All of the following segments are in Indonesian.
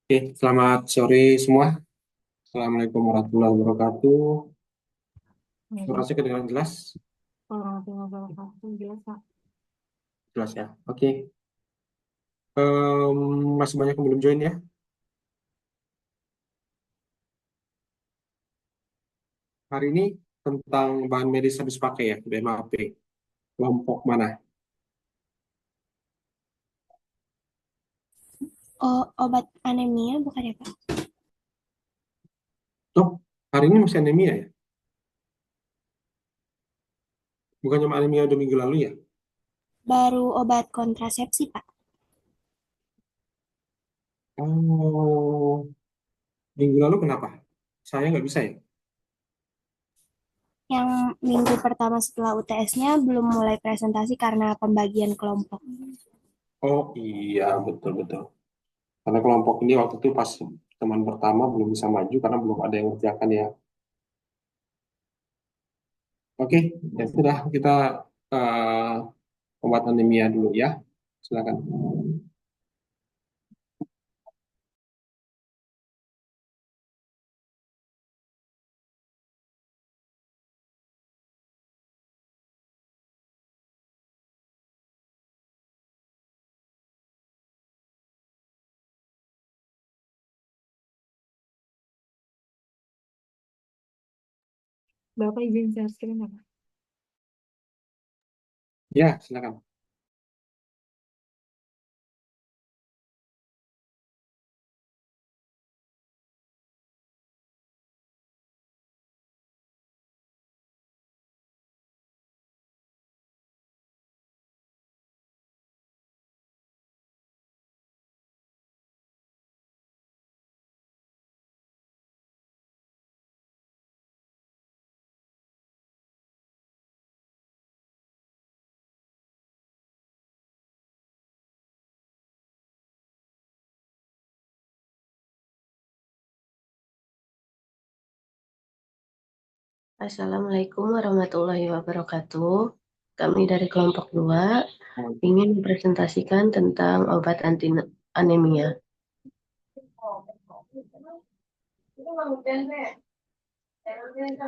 Oke, selamat sore semua. Assalamualaikum warahmatullahi wabarakatuh. Suara saya Waalaikumsalam kedengaran jelas? warahmatullahi wabarakatuh. Jelas, Kak. Jelas ya. Oke. Masih banyak yang belum join ya. Hari ini tentang bahan medis habis pakai ya, BMAP. Kelompok mana? Oh, obat anemia bukan ya, Pak? Oh, hari ini masih anemia ya? Bukannya anemia udah minggu lalu ya? Baru obat kontrasepsi, Pak. Oh, minggu lalu kenapa? Saya nggak bisa ya? Yang minggu pertama setelah UTS-nya belum mulai presentasi karena pembagian kelompok. Oh iya, betul-betul. Karena kelompok ini waktu itu pas teman pertama belum bisa maju karena belum ada yang ngerjakan ya. Oke, ya sudah kita eh, obat anemia dulu ya. Silakan. Bapak izin share screen apa? Ya, silakan. Assalamualaikum warahmatullahi wabarakatuh. Kami dari kelompok 2 ingin mempresentasikan tentang obat anti anemia.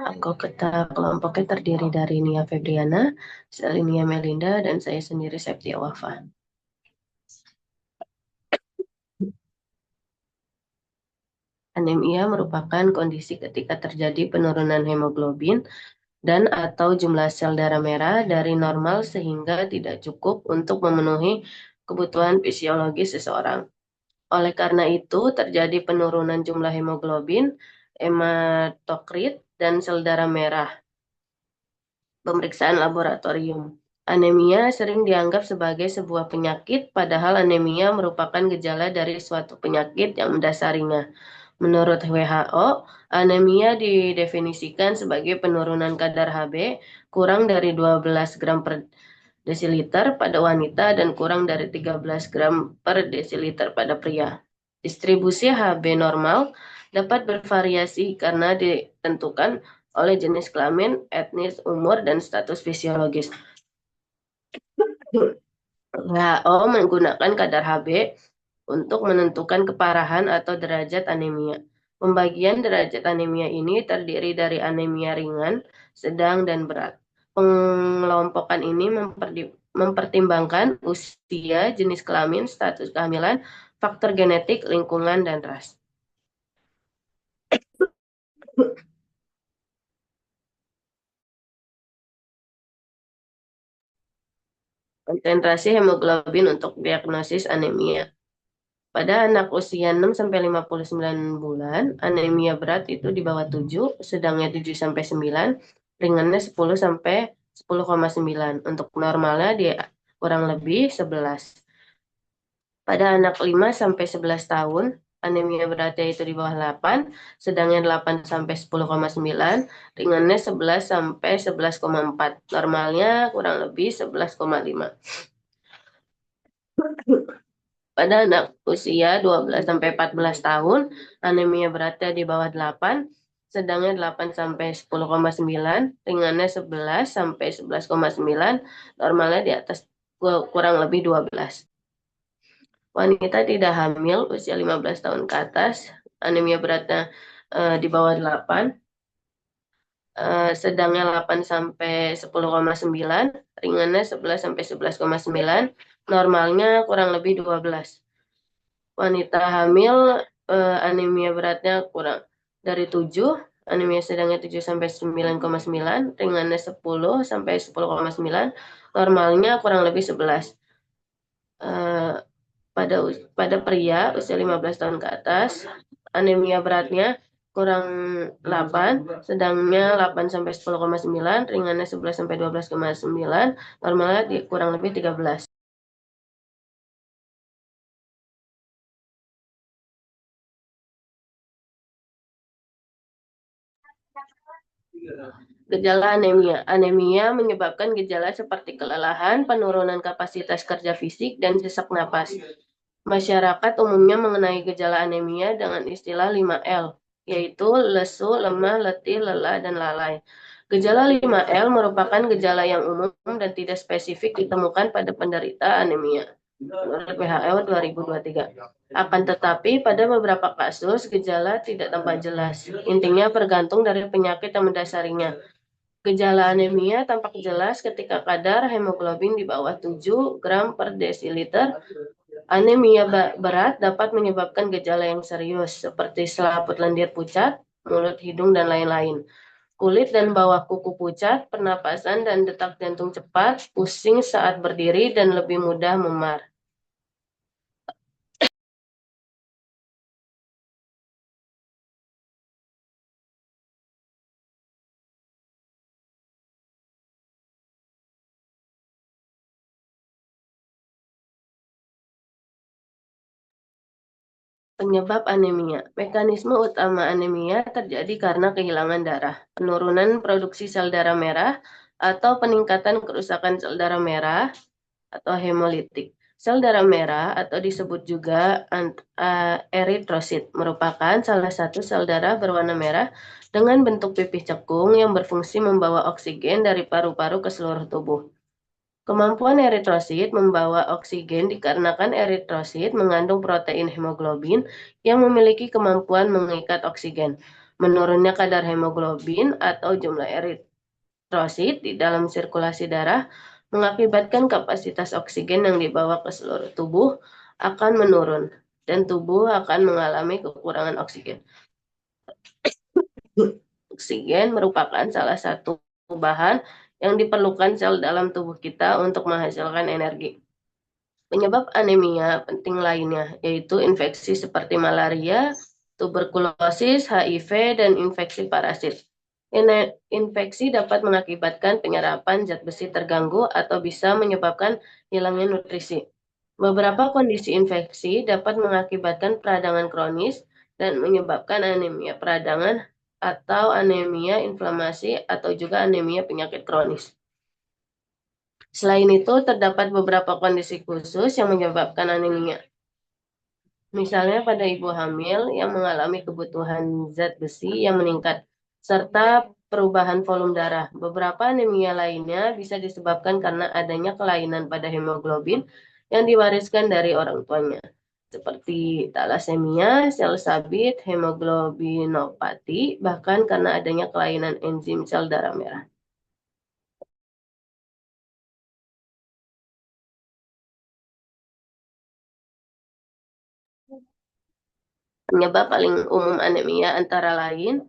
Anggota kelompoknya terdiri dari Nia Febriana, Selinia Melinda, dan saya sendiri Septia Wafa. Anemia merupakan kondisi ketika terjadi penurunan hemoglobin dan atau jumlah sel darah merah dari normal sehingga tidak cukup untuk memenuhi kebutuhan fisiologis seseorang. Oleh karena itu, terjadi penurunan jumlah hemoglobin, hematokrit, dan sel darah merah. Pemeriksaan laboratorium. Anemia sering dianggap sebagai sebuah penyakit, padahal anemia merupakan gejala dari suatu penyakit yang mendasarinya. Menurut WHO, anemia didefinisikan sebagai penurunan kadar Hb kurang dari 12 gram per desiliter pada wanita dan kurang dari 13 gram per desiliter pada pria. Distribusi Hb normal dapat bervariasi karena ditentukan oleh jenis kelamin, etnis, umur, dan status fisiologis. WHO menggunakan kadar Hb untuk menentukan keparahan atau derajat anemia. Pembagian derajat anemia ini terdiri dari anemia ringan, sedang, dan berat. Pengelompokan ini mempertimbangkan usia, jenis kelamin, status kehamilan, faktor genetik, lingkungan, dan ras. Konsentrasi hemoglobin untuk diagnosis anemia. Pada anak usia 6-59 bulan, anemia berat itu di bawah 7, sedangnya 7-9, ringannya 10-10,9. Untuk normalnya dia kurang lebih 11. Pada anak 5-11 tahun, anemia beratnya itu di bawah 8, sedangnya 8-10,9, ringannya 11-11,4. Normalnya kurang lebih 11,5. Pada anak usia 12-14 tahun, anemia beratnya di bawah 8, sedangnya 8-10,9, ringannya 11-11,9, normalnya di atas kurang lebih 12. Wanita tidak hamil usia 15 tahun ke atas, anemia beratnya di bawah 8, sedangnya 8 sampai 10,9, ringannya 11 sampai 11,9, normalnya kurang lebih 12. Wanita hamil anemia beratnya kurang dari 7, anemia sedangnya 7 sampai 9,9, ringannya 10 sampai 10,9, normalnya kurang lebih 11. Eh, pada pria usia 15 tahun ke atas, anemia beratnya kurang 8, sedangnya 8 sampai 10,9, ringannya 11 sampai 12,9, normalnya kurang lebih 13. Gejala anemia. Anemia menyebabkan gejala seperti kelelahan, penurunan kapasitas kerja fisik, dan sesak napas. Masyarakat umumnya mengenai gejala anemia dengan istilah 5L, yaitu lesu, lemah, letih, lelah, dan lalai. Gejala 5L merupakan gejala yang umum dan tidak spesifik ditemukan pada penderita anemia menurut WHO 2023. Akan tetapi, pada beberapa kasus, gejala tidak tampak jelas. Intinya bergantung dari penyakit yang mendasarinya. Gejala anemia tampak jelas ketika kadar hemoglobin di bawah 7 gram per desiliter. Anemia berat dapat menyebabkan gejala yang serius, seperti selaput lendir pucat, mulut, hidung, dan lain-lain. Kulit dan bawah kuku pucat, pernapasan dan detak jantung cepat, pusing saat berdiri, dan lebih mudah memar. Penyebab anemia. Mekanisme utama anemia terjadi karena kehilangan darah, penurunan produksi sel darah merah, atau peningkatan kerusakan sel darah merah atau hemolitik. Sel darah merah atau disebut juga eritrosit merupakan salah satu sel darah berwarna merah dengan bentuk pipih cekung yang berfungsi membawa oksigen dari paru-paru ke seluruh tubuh. Kemampuan eritrosit membawa oksigen dikarenakan eritrosit mengandung protein hemoglobin yang memiliki kemampuan mengikat oksigen. Menurunnya kadar hemoglobin atau jumlah eritrosit di dalam sirkulasi darah mengakibatkan kapasitas oksigen yang dibawa ke seluruh tubuh akan menurun dan tubuh akan mengalami kekurangan oksigen. Oksigen merupakan salah satu bahan yang diperlukan sel dalam tubuh kita untuk menghasilkan energi. Penyebab anemia penting lainnya yaitu infeksi seperti malaria, tuberkulosis, HIV, dan infeksi parasit. Infeksi dapat mengakibatkan penyerapan zat besi terganggu atau bisa menyebabkan hilangnya nutrisi. Beberapa kondisi infeksi dapat mengakibatkan peradangan kronis dan menyebabkan anemia peradangan atau anemia inflamasi atau juga anemia penyakit kronis. Selain itu, terdapat beberapa kondisi khusus yang menyebabkan anemia. Misalnya pada ibu hamil yang mengalami kebutuhan zat besi yang meningkat, serta perubahan volume darah. Beberapa anemia lainnya bisa disebabkan karena adanya kelainan pada hemoglobin yang diwariskan dari orang tuanya, seperti talasemia, sel sabit, hemoglobinopati, bahkan karena adanya kelainan enzim sel darah merah. Penyebab paling umum anemia antara lain,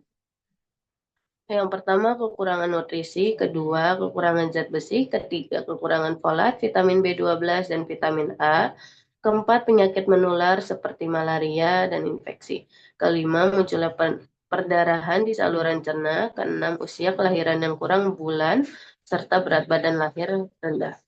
yang pertama kekurangan nutrisi, kedua kekurangan zat besi, ketiga kekurangan folat, vitamin B12 dan vitamin A, keempat penyakit menular seperti malaria dan infeksi, kelima munculnya perdarahan di saluran cerna, keenam usia kelahiran yang kurang bulan, serta berat badan lahir rendah.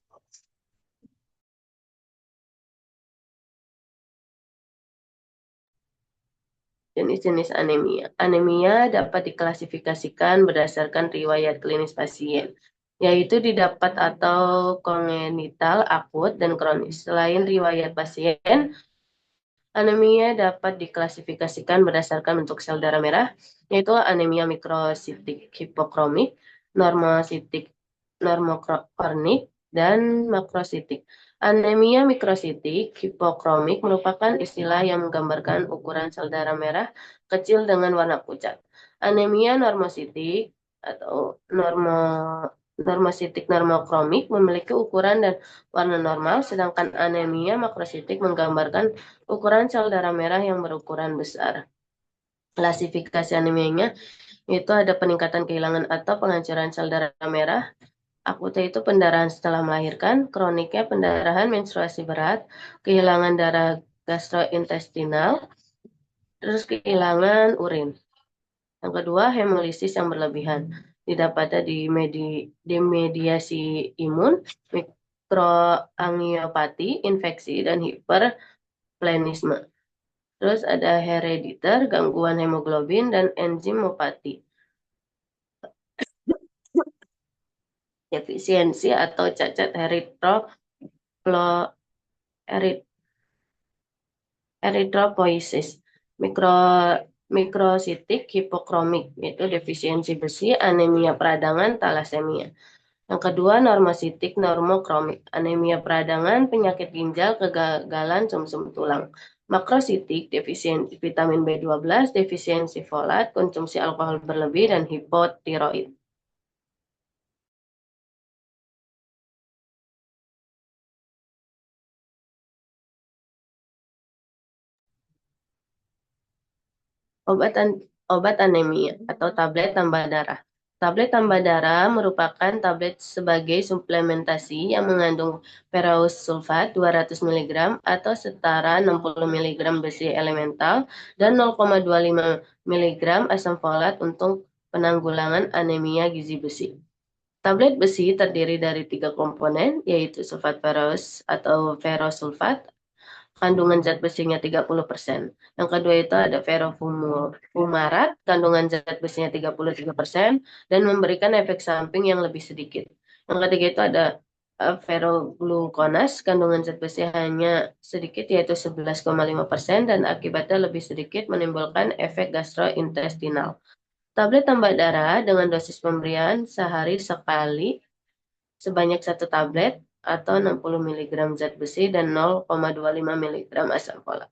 Jenis-jenis anemia. Anemia dapat diklasifikasikan berdasarkan riwayat klinis pasien, yaitu didapat atau kongenital, akut, dan kronis. Selain riwayat pasien, anemia dapat diklasifikasikan berdasarkan bentuk sel darah merah, yaitu anemia mikrositik hipokromik, normositik normokronik, dan makrositik. Anemia mikrositik hipokromik merupakan istilah yang menggambarkan ukuran sel darah merah kecil dengan warna pucat. Anemia normositik atau normositik normokromik memiliki ukuran dan warna normal, sedangkan anemia makrositik menggambarkan ukuran sel darah merah yang berukuran besar. Klasifikasi anemianya itu ada peningkatan kehilangan atau penghancuran sel darah merah. Akutnya itu pendarahan setelah melahirkan, kroniknya pendarahan menstruasi berat, kehilangan darah gastrointestinal, terus kehilangan urin. Yang kedua, hemolisis yang berlebihan. Didapatnya di mediasi imun, mikroangiopati, infeksi, dan hiperplenisme. Terus ada herediter, gangguan hemoglobin, dan enzimopati. Defisiensi atau cacat eritropoiesis. Mikrositik hipokromik, yaitu defisiensi besi, anemia peradangan, talasemia. Yang kedua, normositik normokromik, anemia peradangan, penyakit ginjal, kegagalan sumsum tulang. Makrositik, defisiensi vitamin B12, defisiensi folat, konsumsi alkohol berlebih, dan hipotiroid. Obat anemia atau tablet tambah darah. Tablet tambah darah merupakan tablet sebagai suplementasi yang mengandung ferrous sulfat 200 mg atau setara 60 mg besi elemental dan 0,25 mg asam folat untuk penanggulangan anemia gizi besi. Tablet besi terdiri dari 3 komponen, yaitu sulfat ferrous atau ferrosulfat, kandungan zat besinya 30%. Yang kedua itu ada ferrofumarat, kandungan zat besinya 33% dan memberikan efek samping yang lebih sedikit. Yang ketiga itu ada ferrogluconas, kandungan zat besi hanya sedikit yaitu 11,5% dan akibatnya lebih sedikit menimbulkan efek gastrointestinal. Tablet tambah darah dengan dosis pemberian sehari sekali sebanyak 1 tablet atau 60 mg zat besi dan 0,25 mg asam folat.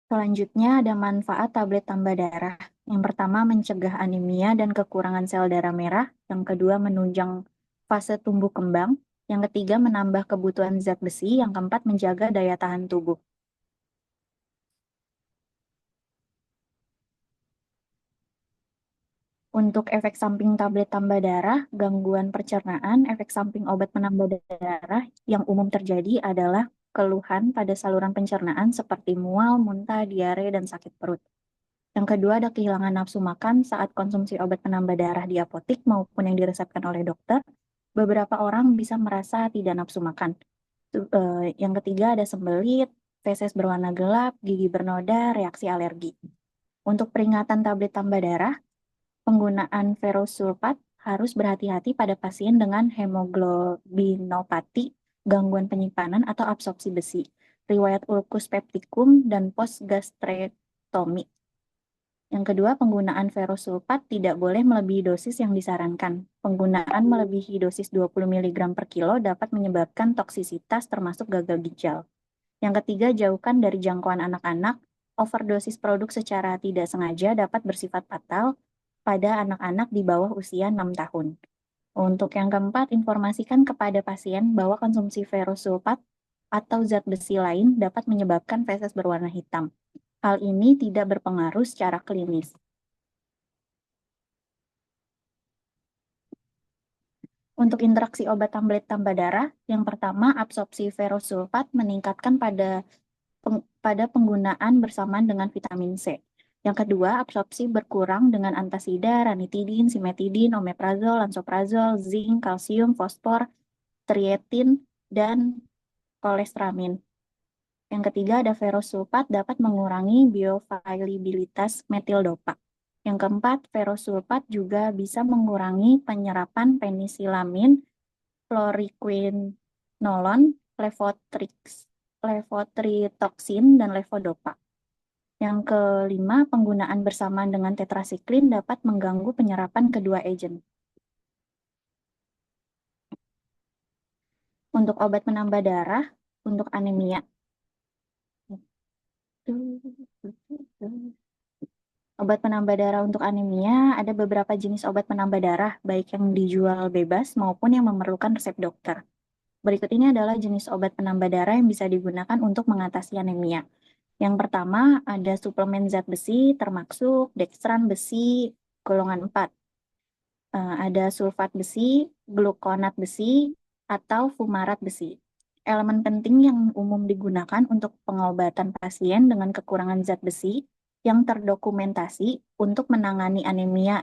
Selanjutnya ada manfaat tablet tambah darah. Yang pertama mencegah anemia dan kekurangan sel darah merah. Yang kedua menunjang fase tumbuh kembang. Yang ketiga menambah kebutuhan zat besi. Yang keempat menjaga daya tahan tubuh. Untuk efek samping tablet tambah darah, gangguan pencernaan, efek samping obat penambah darah yang umum terjadi adalah keluhan pada saluran pencernaan seperti mual, muntah, diare, dan sakit perut. Yang kedua ada kehilangan nafsu makan saat konsumsi obat penambah darah di apotik maupun yang diresepkan oleh dokter. Beberapa orang bisa merasa tidak nafsu makan. Yang ketiga ada sembelit, feses berwarna gelap, gigi bernoda, reaksi alergi. Untuk peringatan tablet tambah darah, penggunaan ferrosulfat harus berhati-hati pada pasien dengan hemoglobinopati, gangguan penyimpanan atau absorpsi besi, riwayat ulkus peptikum, dan postgastrectomy. Yang kedua, penggunaan ferrosulfat tidak boleh melebihi dosis yang disarankan. Penggunaan melebihi dosis 20 mg per kilo dapat menyebabkan toksisitas termasuk gagal ginjal. Yang ketiga, jauhkan dari jangkauan anak-anak. Overdosis produk secara tidak sengaja dapat bersifat fatal pada anak-anak di bawah usia 6 tahun. Untuk yang keempat, informasikan kepada pasien bahwa konsumsi ferrosulfat atau zat besi lain dapat menyebabkan feses berwarna hitam. Hal ini tidak berpengaruh secara klinis. Untuk interaksi obat tablet tambah darah, yang pertama absorpsi ferrosulfat meningkatkan pada penggunaan bersamaan dengan vitamin C. Yang kedua, absorpsi berkurang dengan antasida, ranitidin, simetidin, omeprazol, lansoprazol, zinc, kalsium, fosfor, trietin, dan kolesteramin. Yang ketiga ada ferrosulfat dapat mengurangi bioavailabilitas metildopa. Yang keempat, ferrosulfat juga bisa mengurangi penyerapan penisilamin, fluoroquinolone, levotriptoksin, dan levodopa. Yang kelima, penggunaan bersamaan dengan tetrasiklin dapat mengganggu penyerapan kedua agen. Untuk obat penambah darah, untuk anemia. Obat penambah darah untuk anemia, ada beberapa jenis obat penambah darah, baik yang dijual bebas maupun yang memerlukan resep dokter. Berikut ini adalah jenis obat penambah darah yang bisa digunakan untuk mengatasi anemia. Yang pertama, ada suplemen zat besi, termasuk dekstran besi golongan 4. Ada sulfat besi, glukonat besi, atau fumarat besi. Elemen penting yang umum digunakan untuk pengobatan pasien dengan kekurangan zat besi yang terdokumentasi untuk menangani anemia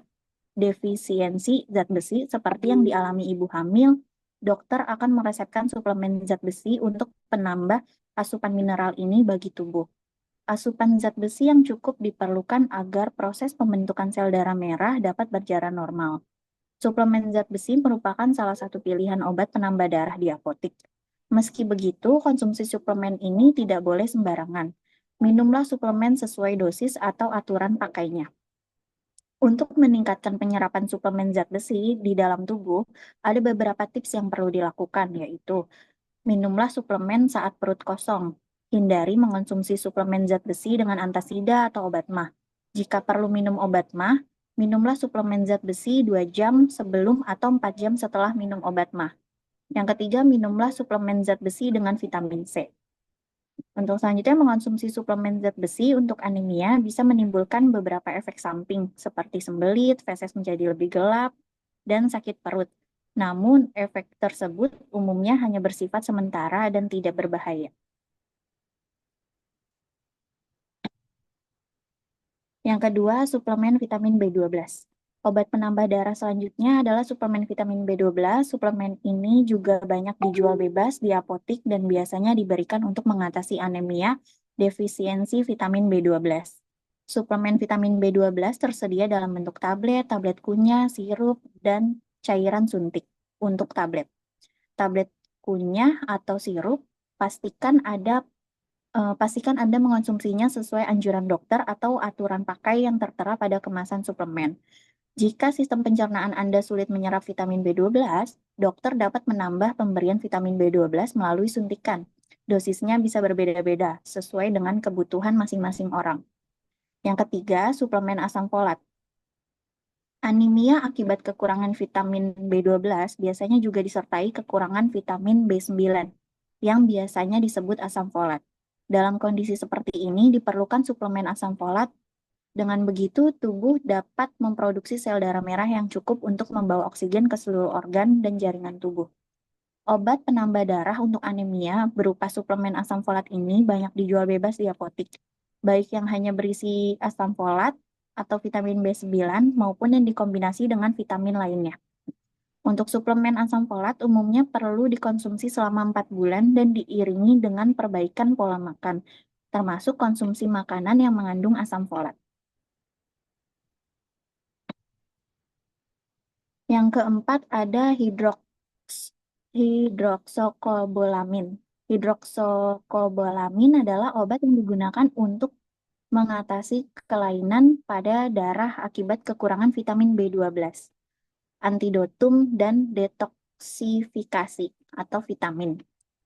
defisiensi zat besi seperti yang dialami ibu hamil, dokter akan meresepkan suplemen zat besi untuk penambah asupan mineral ini bagi tubuh. Asupan zat besi yang cukup diperlukan agar proses pembentukan sel darah merah dapat berjalan normal. Suplemen zat besi merupakan salah satu pilihan obat penambah darah di apotek. Meski begitu, konsumsi suplemen ini tidak boleh sembarangan. Minumlah suplemen sesuai dosis atau aturan pakainya. Untuk meningkatkan penyerapan suplemen zat besi di dalam tubuh, ada beberapa tips yang perlu dilakukan, yaitu minumlah suplemen saat perut kosong. Hindari mengonsumsi suplemen zat besi dengan antasida atau obat mah. Jika perlu minum obat mah, minumlah suplemen zat besi 2 jam sebelum atau 4 jam setelah minum obat mah. Yang ketiga, minumlah suplemen zat besi dengan vitamin C. Untuk selanjutnya, mengonsumsi suplemen zat besi untuk anemia bisa menimbulkan beberapa efek samping seperti sembelit, feses menjadi lebih gelap, dan sakit perut. Namun, efek tersebut umumnya hanya bersifat sementara dan tidak berbahaya. Yang kedua, suplemen vitamin B12. Obat penambah darah selanjutnya adalah suplemen vitamin B12. Suplemen ini juga banyak dijual bebas di apotek dan biasanya diberikan untuk mengatasi anemia defisiensi vitamin B12. Suplemen vitamin B12 tersedia dalam bentuk tablet, tablet kunyah, sirup, dan cairan suntik. Untuk tablet kunyah atau sirup, pastikan Anda mengonsumsinya sesuai anjuran dokter atau aturan pakai yang tertera pada kemasan suplemen. Jika sistem pencernaan Anda sulit menyerap vitamin B12, dokter dapat menambah pemberian vitamin B12 melalui suntikan. Dosisnya bisa berbeda-beda sesuai dengan kebutuhan masing-masing orang. Yang ketiga, suplemen asam folat. Anemia akibat kekurangan vitamin B12 biasanya juga disertai kekurangan vitamin B9 yang biasanya disebut asam folat. Dalam kondisi seperti ini diperlukan suplemen asam folat. Dengan begitu, tubuh dapat memproduksi sel darah merah yang cukup untuk membawa oksigen ke seluruh organ dan jaringan tubuh. Obat penambah darah untuk anemia berupa suplemen asam folat ini banyak dijual bebas di apotek, baik yang hanya berisi asam folat atau vitamin B9 maupun yang dikombinasi dengan vitamin lainnya. Untuk suplemen asam folat umumnya perlu dikonsumsi selama 4 bulan dan diiringi dengan perbaikan pola makan, termasuk konsumsi makanan yang mengandung asam folat. Yang keempat ada hidroksokobalamin. Hidroksokobalamin adalah obat yang digunakan untuk mengatasi kelainan pada darah akibat kekurangan vitamin B12, antidotum, dan detoksifikasi atau vitamin.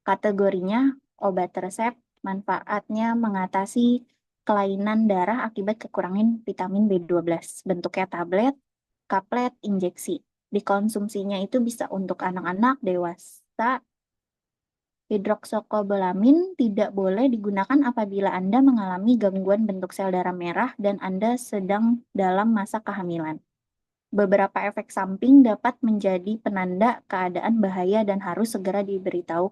Kategorinya obat resep, manfaatnya mengatasi kelainan darah akibat kekurangan vitamin B12. Bentuknya tablet, kaplet, injeksi. Dikonsumsinya itu bisa untuk anak-anak, dewasa. Hidroksokobalamin tidak boleh digunakan apabila Anda mengalami gangguan bentuk sel darah merah dan Anda sedang dalam masa kehamilan. Beberapa efek samping dapat menjadi penanda keadaan bahaya dan harus segera diberitahu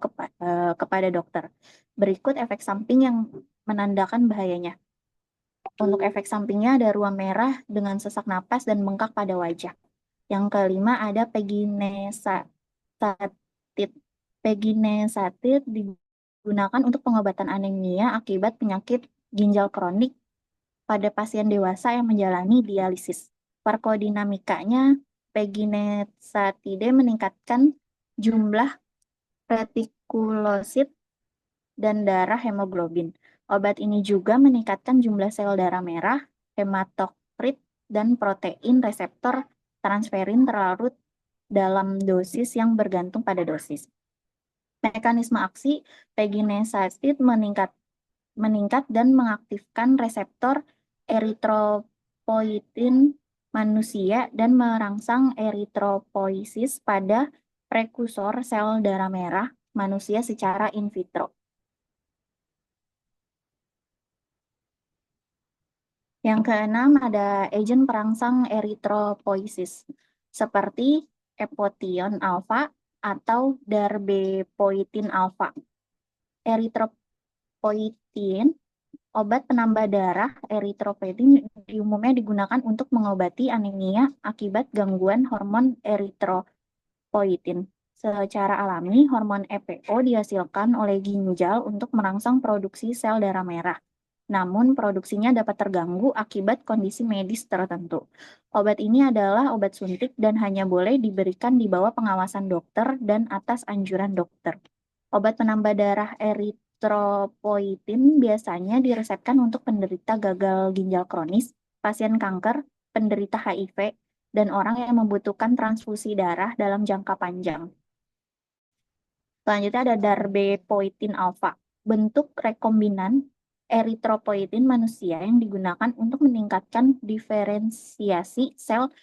kepada dokter. Berikut efek samping yang menandakan bahayanya. Untuk efek sampingnya ada ruam merah dengan sesak napas dan bengkak pada wajah. Yang kelima ada peginesatid. Peginesatid digunakan untuk pengobatan anemia akibat penyakit ginjal kronik pada pasien dewasa yang menjalani dialisis. Farmakodinamikanya, peginesatide meningkatkan jumlah retikulosit dan darah hemoglobin. Obat ini juga meningkatkan jumlah sel darah merah, hematokrit, dan protein reseptor transferin terlarut dalam dosis yang bergantung pada dosis. Mekanisme aksi peginasatid meningkat dan mengaktifkan reseptor eritropoietin manusia dan merangsang eritropoiesis pada prekursor sel darah merah manusia secara in vitro. Yang keenam ada agen perangsang eritropoiesis seperti epotion alfa atau darbepoetin alfa. Eritropoietin, obat penambah darah eritropoietin umumnya digunakan untuk mengobati anemia akibat gangguan hormon eritropoietin. Secara alami, hormon EPO dihasilkan oleh ginjal untuk merangsang produksi sel darah merah. Namun, produksinya dapat terganggu akibat kondisi medis tertentu. Obat ini adalah obat suntik dan hanya boleh diberikan di bawah pengawasan dokter dan atas anjuran dokter. Obat penambah darah eritropoietin biasanya diresepkan untuk penderita gagal ginjal kronis, pasien kanker, penderita HIV, dan orang yang membutuhkan transfusi darah dalam jangka panjang. Selanjutnya ada darbepoetin alfa, bentuk rekombinan eritropoietin manusia yang digunakan untuk meningkatkan diferensiasi sel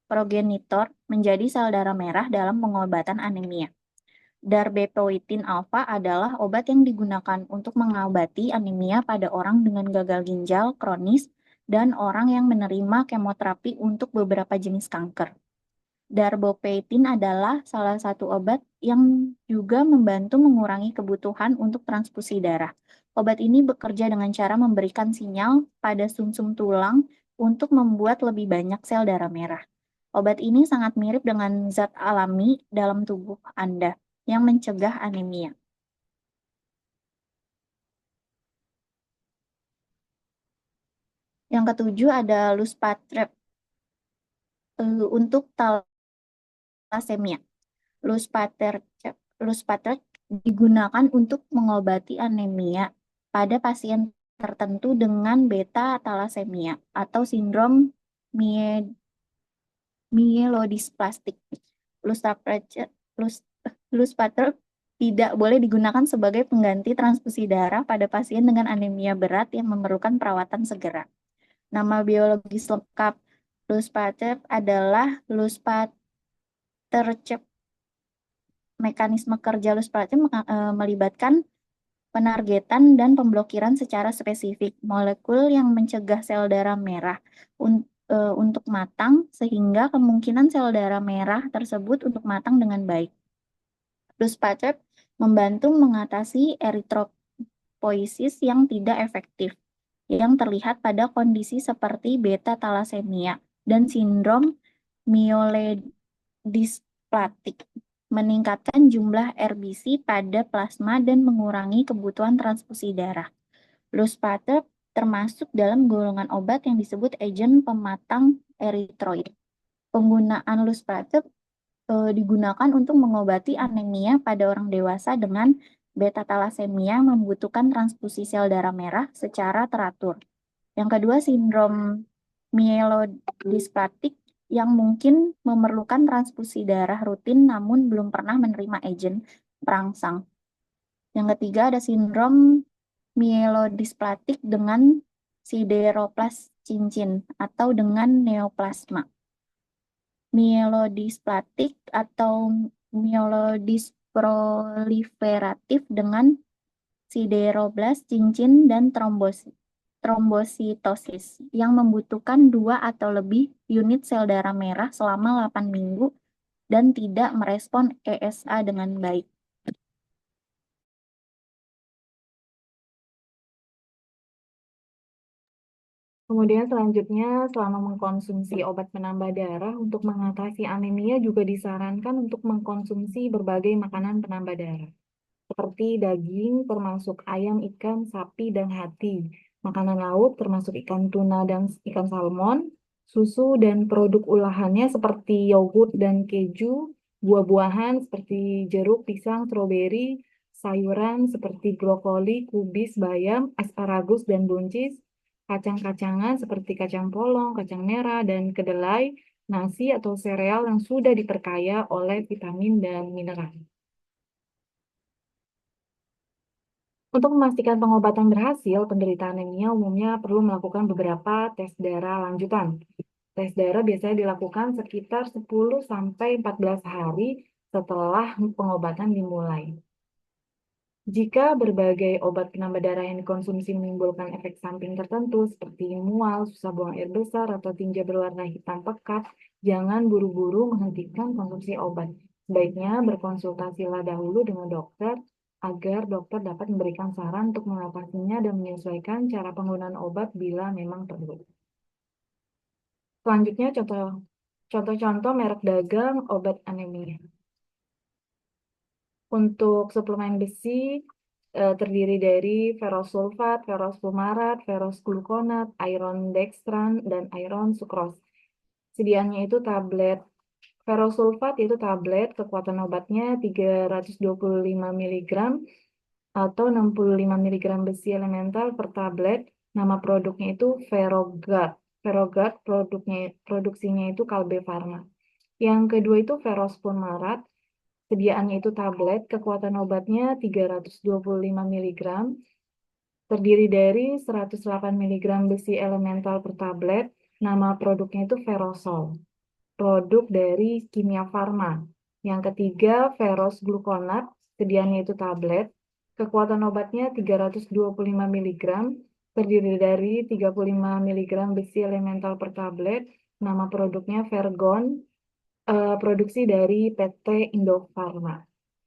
progenitor menjadi sel darah merah dalam pengobatan anemia. Darbepoetin alfa adalah obat yang digunakan untuk mengobati anemia pada orang dengan gagal ginjal kronis dan orang yang menerima kemoterapi untuk beberapa jenis kanker. Darbepoetin adalah salah satu obat yang juga membantu mengurangi kebutuhan untuk transfusi darah. Obat ini bekerja dengan cara memberikan sinyal pada sumsum tulang untuk membuat lebih banyak sel darah merah. Obat ini sangat mirip dengan zat alami dalam tubuh Anda yang mencegah anemia. Yang ketujuh ada luspatercept untuk thalassemia. Luspatercept digunakan untuk mengobati anemia pada pasien tertentu dengan beta thalassemia atau sindrom myelodysplastic. Luspatercept tidak boleh digunakan sebagai pengganti transfusi darah pada pasien dengan anemia berat yang memerlukan perawatan segera. Nama biologis lengkap luspatercept adalah luspatercept. Mekanisme kerja luspatercept melibatkan penargetan dan pemblokiran secara spesifik molekul yang mencegah sel darah merah untuk matang, sehingga kemungkinan sel darah merah tersebut untuk matang dengan baik. Luspatercept membantu mengatasi eritropoiesis yang tidak efektif, yang terlihat pada kondisi seperti beta thalassemia dan sindrom myelodysplastic, meningkatkan jumlah RBC pada plasma dan mengurangi kebutuhan transfusi darah. Luspatercept termasuk dalam golongan obat yang disebut agen pematang eritroid. Penggunaan luspatercept digunakan untuk mengobati anemia pada orang dewasa dengan beta thalassemia membutuhkan transfusi sel darah merah secara teratur. Yang kedua, sindrom myelodysplastic yang mungkin memerlukan transfusi darah rutin namun belum pernah menerima agen perangsang. Yang ketiga ada sindrom myelodysplastic dengan sideroplas cincin atau dengan neoplasma. Myelodysplastic atau myelodysproliferatif dengan sideroblas cincin dan trombositosis yang membutuhkan 2 atau lebih unit sel darah merah selama 8 minggu dan tidak merespon ESA dengan baik. Kemudian selanjutnya, selama mengkonsumsi obat penambah darah untuk mengatasi anemia juga disarankan untuk mengkonsumsi berbagai makanan penambah darah, seperti daging termasuk ayam, ikan, sapi, dan hati, makanan laut termasuk ikan tuna dan ikan salmon, susu dan produk olahannya seperti yogurt dan keju, buah-buahan seperti jeruk, pisang, stroberi, sayuran seperti brokoli, kubis, bayam, asparagus, dan buncis, kacang-kacangan seperti kacang polong, kacang merah, dan kedelai, nasi atau sereal yang sudah diperkaya oleh vitamin dan mineral. Untuk memastikan pengobatan berhasil, penderita anemia umumnya perlu melakukan beberapa tes darah lanjutan. Tes darah biasanya dilakukan sekitar 10-14 hari setelah pengobatan dimulai. Jika berbagai obat penambah darah yang dikonsumsi menimbulkan efek samping tertentu seperti mual, susah buang air besar, atau tinja berwarna hitam pekat, jangan buru-buru menghentikan konsumsi obat. Sebaiknya berkonsultasilah dahulu dengan dokter agar dokter dapat memberikan saran untuk mengatasinya dan menyesuaikan cara penggunaan obat bila memang perlu. Selanjutnya contoh-contoh merek dagang obat anemia. Untuk suplemen besi terdiri dari ferrosulfat, ferrosfumarat, ferrosgluconat, iron dextran, dan iron sucrose. Sediaannya itu tablet ferrosulfat yaitu tablet, kekuatan obatnya 325 mg atau 65 mg besi elemental per tablet. Nama produknya itu Ferrogard. Ferrogard produksinya itu Kalbe Pharma. Yang kedua itu ferrosfumarat. Sediaannya itu tablet, kekuatan obatnya 325 mg, terdiri dari 108 mg besi elemental per tablet. Nama produknya itu Ferrosol, produk dari Kimia Farma. Yang ketiga, ferrosgluconat, sediaannya itu tablet, kekuatan obatnya 325 mg, terdiri dari 35 mg besi elemental per tablet. Nama produknya Vergon, produksi dari PT Indofarma.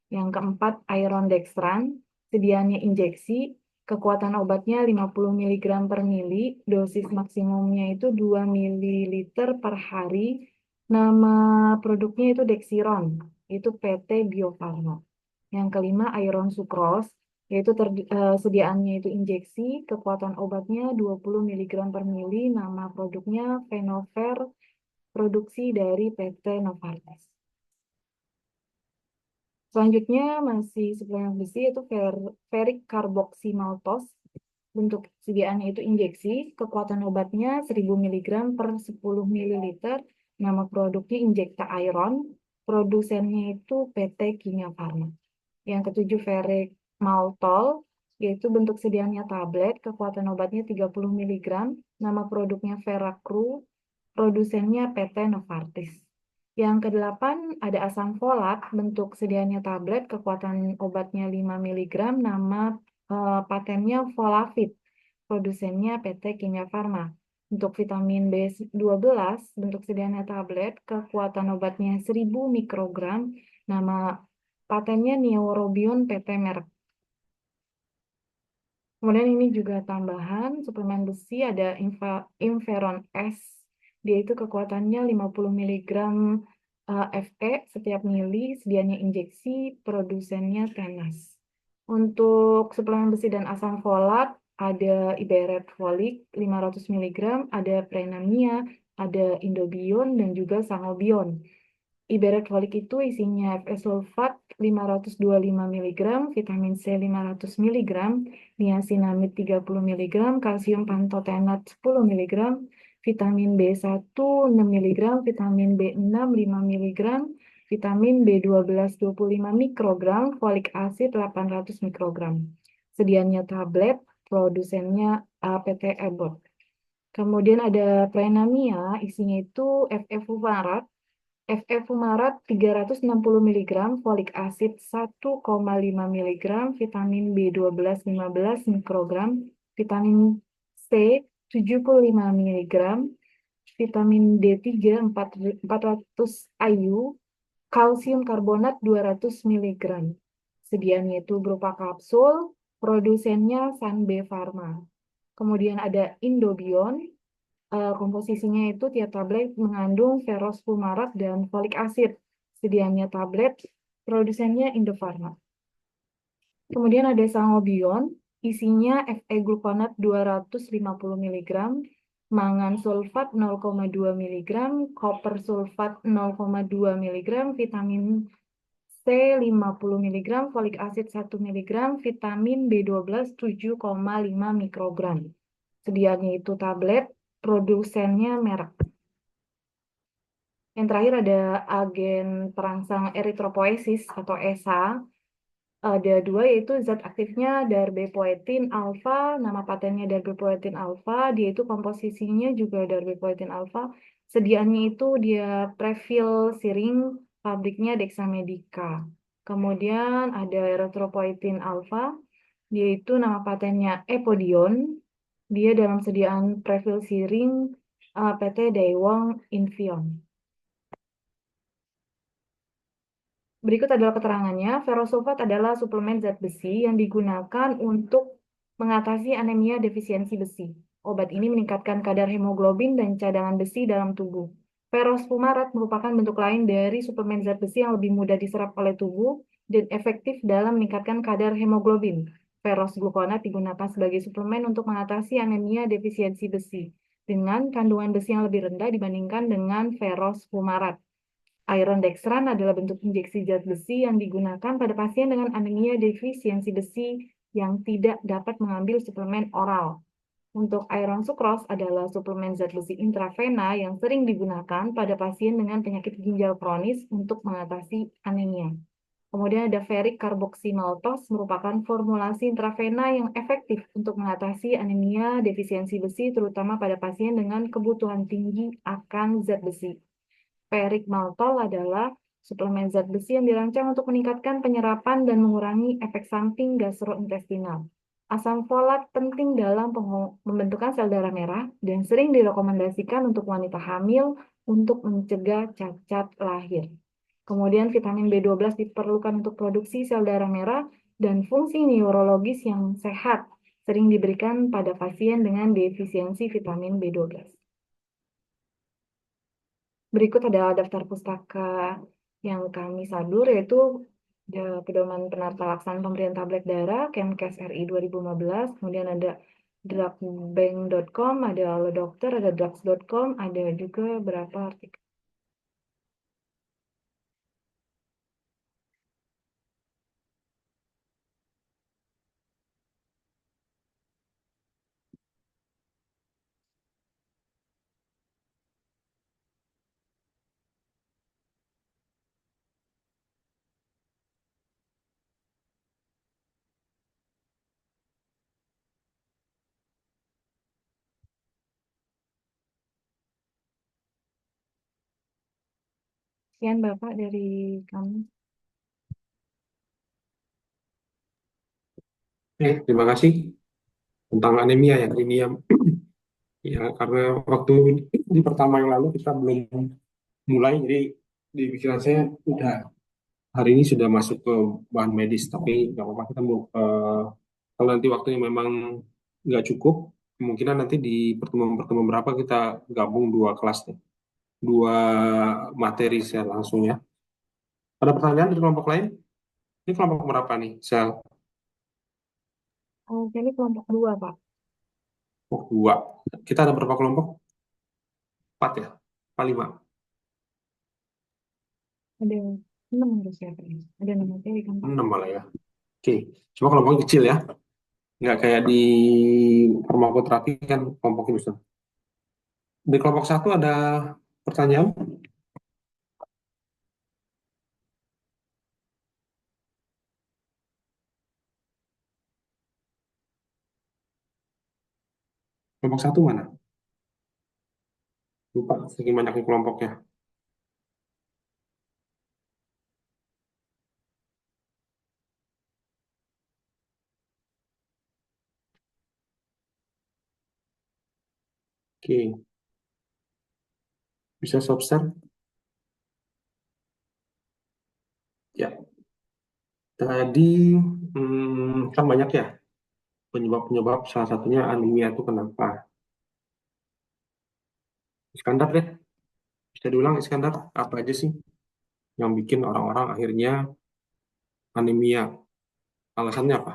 Yang keempat, iron dextran, sediaannya injeksi, kekuatan obatnya 50 mg per mili, dosis maksimumnya itu 2 ml per hari. Nama produknya itu Dexiron, itu PT Bio Farma. Yang kelima, iron sucrose, yaitu sediaannya itu injeksi, kekuatan obatnya 20 mg per mili, nama produknya Venofer, produksi dari PT Novartis. Selanjutnya masih suplemen besi yaitu ferric carboxymaltose. Bentuk sediaannya itu injeksi, kekuatan obatnya 1000 mg per 10 ml. Nama produknya Injecta Iron, produsennya itu PT Kimia Farma. Yang ketujuh ferric maltol, yaitu bentuk sediaannya tablet, kekuatan obatnya 30 mg. Nama produknya Ferracru, produsennya PT Novartis. Yang kedelapan ada asam folat, bentuk sediaannya tablet, kekuatan obatnya 5 mg, nama patennya Folavit, produsennya PT Kimia Farma. Untuk vitamin B12, bentuk sediaannya tablet, kekuatan obatnya 1000 mikrogram, nama patennya Neurobion PT Merck. Kemudian ini juga tambahan suplemen besi ada Inferon S. Dia itu kekuatannya 50 mg Fe setiap mili, sediaannya injeksi, produsennya Tenas. Untuk suplemen besi dan asam folat ada Iberet Folik 500 mg, ada Prenamia, ada Indobion, dan juga Sangobion. Iberet folik itu isinya Fe sulfat 525 mg, vitamin C 500 mg, niacinamide 30 mg, kalsium pantotenat 10 mg, vitamin B1 6 mg, vitamin B6 5 mg, vitamin B12 25 mikrogram, folik acid 800 mikrogram. Sediaannya tablet, produsennya PT Abbott. Kemudian ada Prenamia, isinya itu Fe fumarat, Fe fumarat 360 mg, folik acid 1,5 mg, vitamin B12 15 mikrogram, vitamin C 75 mg, vitamin D3 400 IU, kalsium karbonat 200 mg. Sediaannya itu berupa kapsul, produsennya Sanbe Pharma. Kemudian ada Indobion, komposisinya itu tiap tablet mengandung ferrosfumarat dan folik acid. Sediaannya tablet, produsennya Indofarma. Kemudian ada Sangobion, isinya Fe gluconat 250 mg, mangan sulfat 0,2 mg, koper sulfat 0,2 mg, vitamin C 50 mg, folik asid 1 mg, vitamin B12 7,5 mikrogram. Sediaannya itu tablet, produsennya merek. Yang terakhir ada agen perangsang eritropoiesis atau ESA. Ada dua, yaitu zat aktifnya darbepoetin alfa, nama patennya darbepoetin alfa, dia itu komposisinya juga darbepoetin alfa. Sediaannya itu dia prefil siring, pabriknya Dexamedica. Kemudian ada eritropoetin alfa, dia itu nama patennya Epodion, dia dalam sediaan prefil siring PT Daewoo Infion. Berikut adalah keterangannya. Ferrosulfat adalah suplemen zat besi yang digunakan untuk mengatasi anemia defisiensi besi. Obat ini meningkatkan kadar hemoglobin dan cadangan besi dalam tubuh. Ferrosfumarat merupakan bentuk lain dari suplemen zat besi yang lebih mudah diserap oleh tubuh dan efektif dalam meningkatkan kadar hemoglobin. Ferrosgluconat digunakan sebagai suplemen untuk mengatasi anemia defisiensi besi dengan kandungan besi yang lebih rendah dibandingkan dengan ferrosfumarat. Iron dextran adalah bentuk injeksi zat besi yang digunakan pada pasien dengan anemia defisiensi besi yang tidak dapat mengambil suplemen oral. Untuk iron sucrose adalah suplemen zat besi intravena yang sering digunakan pada pasien dengan penyakit ginjal kronis untuk mengatasi anemia. Kemudian ada ferric carboxymaltose merupakan formulasi intravena yang efektif untuk mengatasi anemia defisiensi besi terutama pada pasien dengan kebutuhan tinggi akan zat besi. Ferric maltol adalah suplemen zat besi yang dirancang untuk meningkatkan penyerapan dan mengurangi efek samping gastrointestinal. Asam folat penting dalam pembentukan sel darah merah dan sering direkomendasikan untuk wanita hamil untuk mencegah cacat lahir. Kemudian vitamin B12 diperlukan untuk produksi sel darah merah dan fungsi neurologis yang sehat, sering diberikan pada pasien dengan defisiensi vitamin B12. Berikut adalah daftar pustaka yang kami sadur, yaitu Pedoman Penata Laksanaan Pemberian Tablet Darah, Kemkes RI 2015, kemudian ada drugbank.com, ada Dokter, ada drugs.com, ada juga beberapa artikel. Sekian Bapak dari kami. Terima kasih tentang anemia ya. Ini ya karena waktu di pertama yang lalu kita belum mulai, jadi di pikiran saya udah hari ini sudah masuk ke bahan medis, tapi nggak apa-apa, kita mau kalau nanti waktunya memang nggak cukup, kemungkinan nanti di pertemuan-pertemuan berapa kita gabung dua kelas nih, dua materi saya langsung ya. Ada pertanyaan dari kelompok lain? Ini kelompok berapa nih? Sel Jadi kelompok 2, Pak. kelompok dua. Kita ada berapa kelompok? Empat ya? Apa lima? Ada 6 untuk siapa ini? Ada 6 materi kan, Pak? Enam malah ya. Oke, cuma kelompoknya kecil ya. Nggak kayak di farmakoterapi kan kelompoknya besar. Di kelompok satu ada pertanyaan? Kelompok satu mana? Lupa, saking banyaknya kelompoknya. Oke, bisa stop share? Ya, tadi kan banyak ya penyebab-penyebab, salah satunya anemia itu kenapa? Iskandar deh, bisa diulang Iskandar, apa aja sih yang bikin orang-orang akhirnya anemia? Alasannya apa?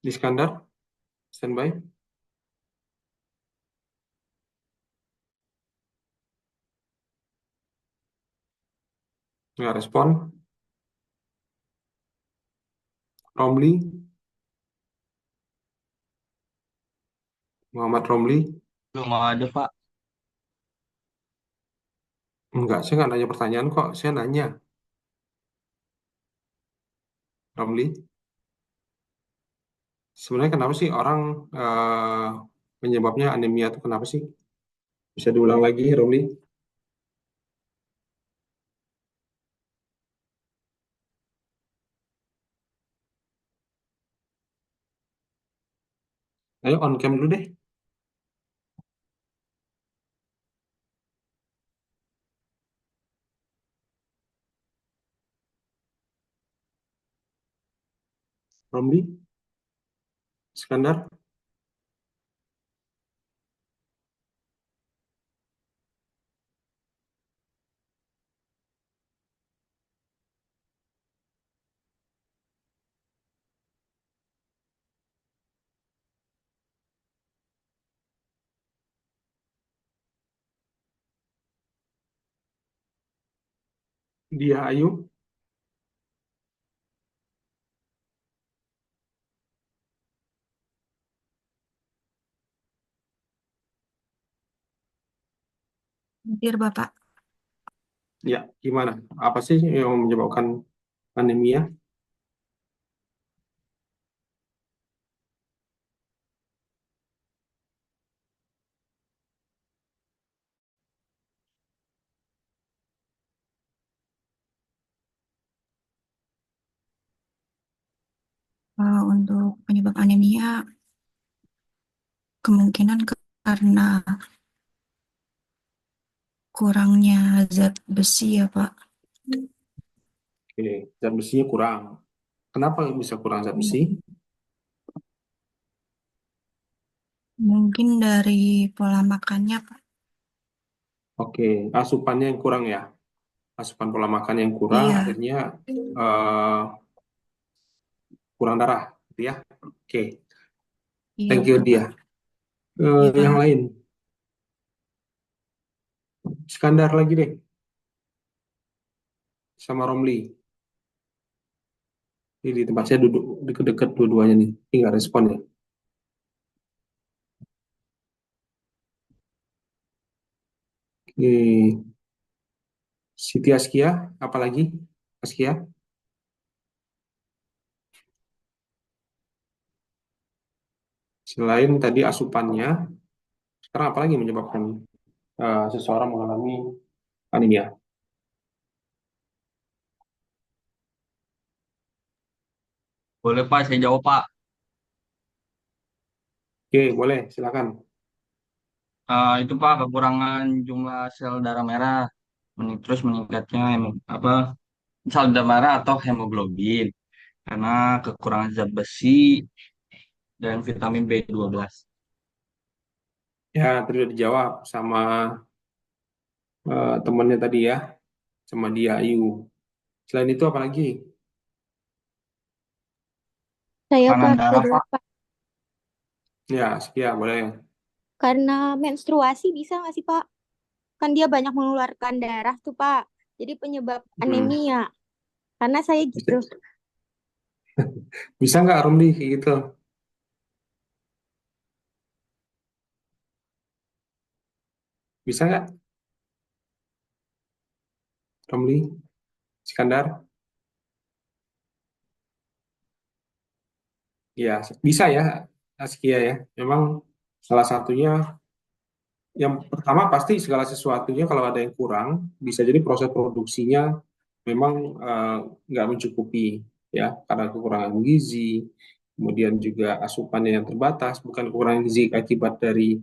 Iskandar, standby. Nggak respon. Romli, Muhammad Romli. Belum ada, Pak. Enggak, saya nggak nanya pertanyaan kok. Saya nanya, Romli. Sebenarnya kenapa sih orang penyebabnya anemia itu kenapa sih? Bisa diulang lagi, Romli? Ayo on cam dulu deh. Romli, Skandar. Dia Ayu. Hadir, Bapak. Ya, gimana? Apa sih yang menyebabkan anemia? Untuk penyebab anemia, kemungkinan karena kurangnya zat besi ya, Pak. Oke, zat besinya kurang. Kenapa bisa kurang zat besi? Mungkin dari pola makannya, Pak. Oke, asupannya yang kurang ya. Asupan pola makan yang kurang, Iya, akhirnya eh, kurang darah, gitu ya. Oke, iya thank you betul, Pak. dia. Iya, Yang Pak. lain, Skandar lagi deh, sama Romli. Ini di tempat saya duduk deket-deket dua-duanya nih. Ini nggak respon ya. Oke, Siti Askia, apalagi? Askia, selain tadi asupannya, sekarang apalagi yang menyebabkan seseorang mengalami anemia? Boleh, Pak, saya jawab, Pak. Oke, boleh, silakan. Itu, Pak, kekurangan jumlah sel darah merah. Terus meningkatnya apa sel darah merah atau hemoglobin. Karena kekurangan zat besi dan vitamin B12. Ya, tadi udah dijawab sama temannya tadi ya, sama dia Ayu. Selain itu apalagi? Saya Tekanan Pak darah, kedua Pak. Pak, Ya, sekian boleh. karena menstruasi bisa nggak sih Pak? Kan dia banyak mengeluarkan darah tuh Pak. Jadi penyebab Hmm, anemia. Karena saya bisa, gitu. bisa nggak Romli kayak gitu? Bisa nggak Romli, Skandar? Ya, bisa ya, Askia ya. Memang salah satunya, yang pertama pasti segala sesuatunya kalau ada yang kurang, bisa jadi proses produksinya memang nggak mencukupi ya, karena kekurangan gizi, kemudian juga asupannya yang terbatas, bukan kekurangan gizi akibat dari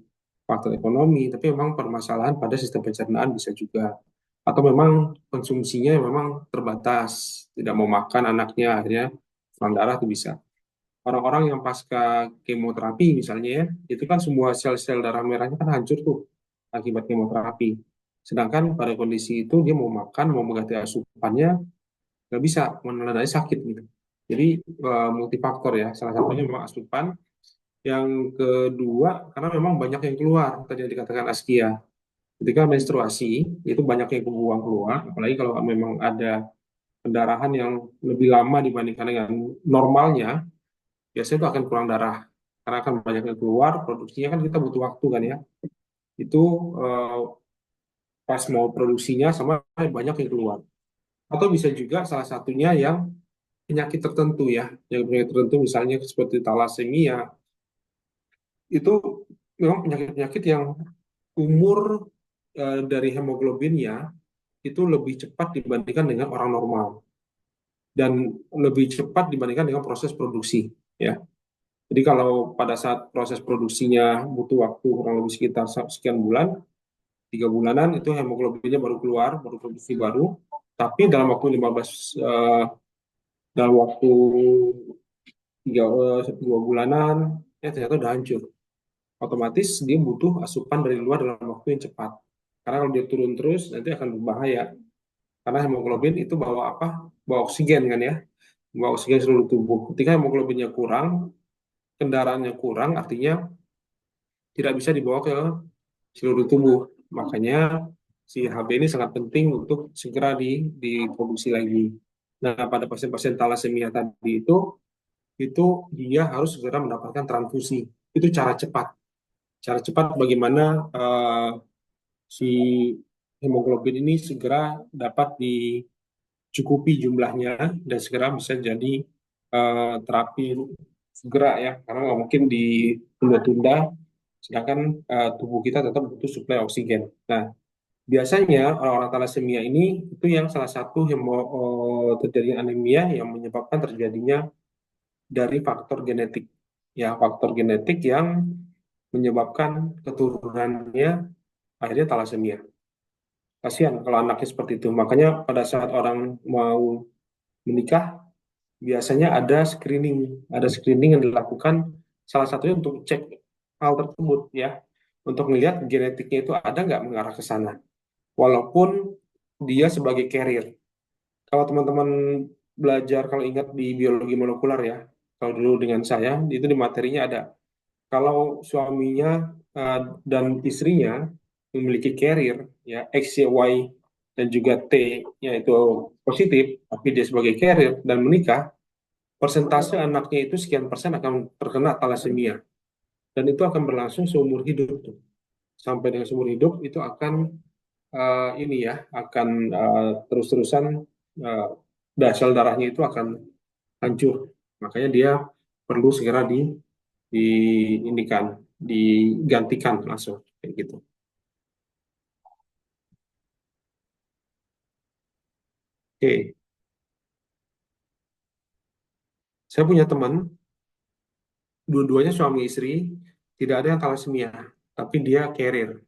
faktor ekonomi, tapi memang permasalahan pada sistem pencernaan bisa juga, atau memang konsumsinya memang terbatas, tidak mau makan anaknya, akhirnya kurang darah itu bisa. Orang-orang yang pasca kemoterapi misalnya ya, itu kan semua sel-sel darah merahnya kan hancur tuh akibat kemoterapi. Sedangkan pada kondisi itu dia mau makan, mau mengganti asupannya, nggak bisa, menandai sakit gitu. Jadi multifaktor ya, salah satunya memang asupan. Yang kedua, karena memang banyak yang keluar, tadi yang dikatakan Askia. Ketika menstruasi itu banyak yang buang keluar, apalagi kalau memang ada pendarahan yang lebih lama dibandingkan dengan normalnya, biasanya itu akan kurang darah karena akan banyak yang keluar. Produksinya kan kita butuh waktu kan ya. Itu eh, pas mau produksinya sama banyak yang keluar. Atau bisa juga salah satunya yang penyakit tertentu ya, yang penyakit tertentu misalnya seperti talasemia, itu memang penyakit-penyakit yang umur dari hemoglobinnya itu lebih cepat dibandingkan dengan orang normal dan lebih cepat dibandingkan dengan proses produksi ya. Jadi kalau pada saat proses produksinya butuh waktu kurang lebih sekitar sekian bulan, 3 bulanan itu hemoglobinnya baru keluar, baru produksi baru. Tapi dalam waktu 15 dalam waktu 2 bulanan, ternyata udah hancur. Otomatis dia butuh asupan dari luar dalam waktu yang cepat. Karena kalau dia turun terus nanti akan berbahaya. Karena hemoglobin itu bawa apa? Bawa oksigen kan ya, bawa oksigen seluruh tubuh. Ketika hemoglobinnya kurang, kendaraannya kurang, artinya tidak bisa dibawa ke seluruh tubuh. Makanya si HB ini sangat penting untuk segera diproduksi lagi. Nah, pada pasien-pasien talasemia tadi itu dia harus segera mendapatkan transfusi. Itu cara cepat. Cara cepat bagaimana si hemoglobin ini segera dapat dicukupi jumlahnya dan segera bisa jadi terapi segera ya, karena nggak mungkin ditunda-tunda, sedangkan tubuh kita tetap butuh suplai oksigen. Nah, biasanya orang-orang talasemia ini itu yang salah satu terjadi anemia yang menyebabkan terjadinya dari faktor genetik. Ya, faktor genetik yang menyebabkan keturunannya akhirnya talasemia. Kasihan kalau anaknya seperti itu. Makanya pada saat orang mau menikah, biasanya ada screening yang dilakukan salah satunya untuk cek hal tersebut ya, untuk melihat genetiknya itu ada nggak mengarah ke sana. Walaupun dia sebagai carrier. Kalau teman-teman belajar, kalau ingat di biologi molekuler ya, kalau dulu dengan saya, itu di materinya ada. Kalau suaminya dan istrinya memiliki carrier, ya X, Y, dan juga T, yaitu positif, tapi dia sebagai carrier dan menikah, persentase anaknya itu sekian persen akan terkena talasemia. Dan itu akan berlangsung seumur hidup tuh. Sampai dengan seumur hidup itu akan ini ya, akan terus-terusan uh, sel darahnya itu akan hancur. Makanya dia perlu segera diindikan, digantikan langsung kayak gitu. Oke, saya punya teman, dua-duanya suami istri, tidak ada yang thalassemia, tapi dia carrier.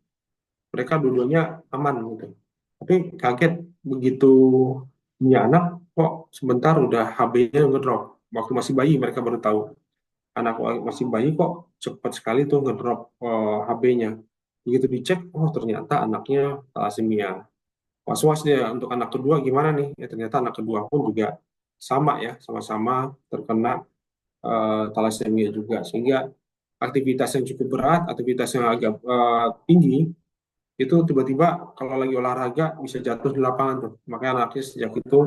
Mereka dua-duanya aman gitu. Tapi kaget begitu punya anak, kok sebentar udah HB-nya ngedrop. Waktu masih bayi mereka baru tahu. Anak masih bayi kok cepat sekali tuh ngedrop HB-nya. Begitu dicek, oh ternyata anaknya thalassemia. Was-was dia untuk anak kedua gimana nih? Ya ternyata anak kedua pun juga sama ya, sama-sama terkena thalassemia juga. Sehingga aktivitas yang cukup berat, aktivitas yang agak tinggi, itu tiba-tiba kalau lagi olahraga bisa jatuh di lapangan tuh. Makanya anaknya sejak itu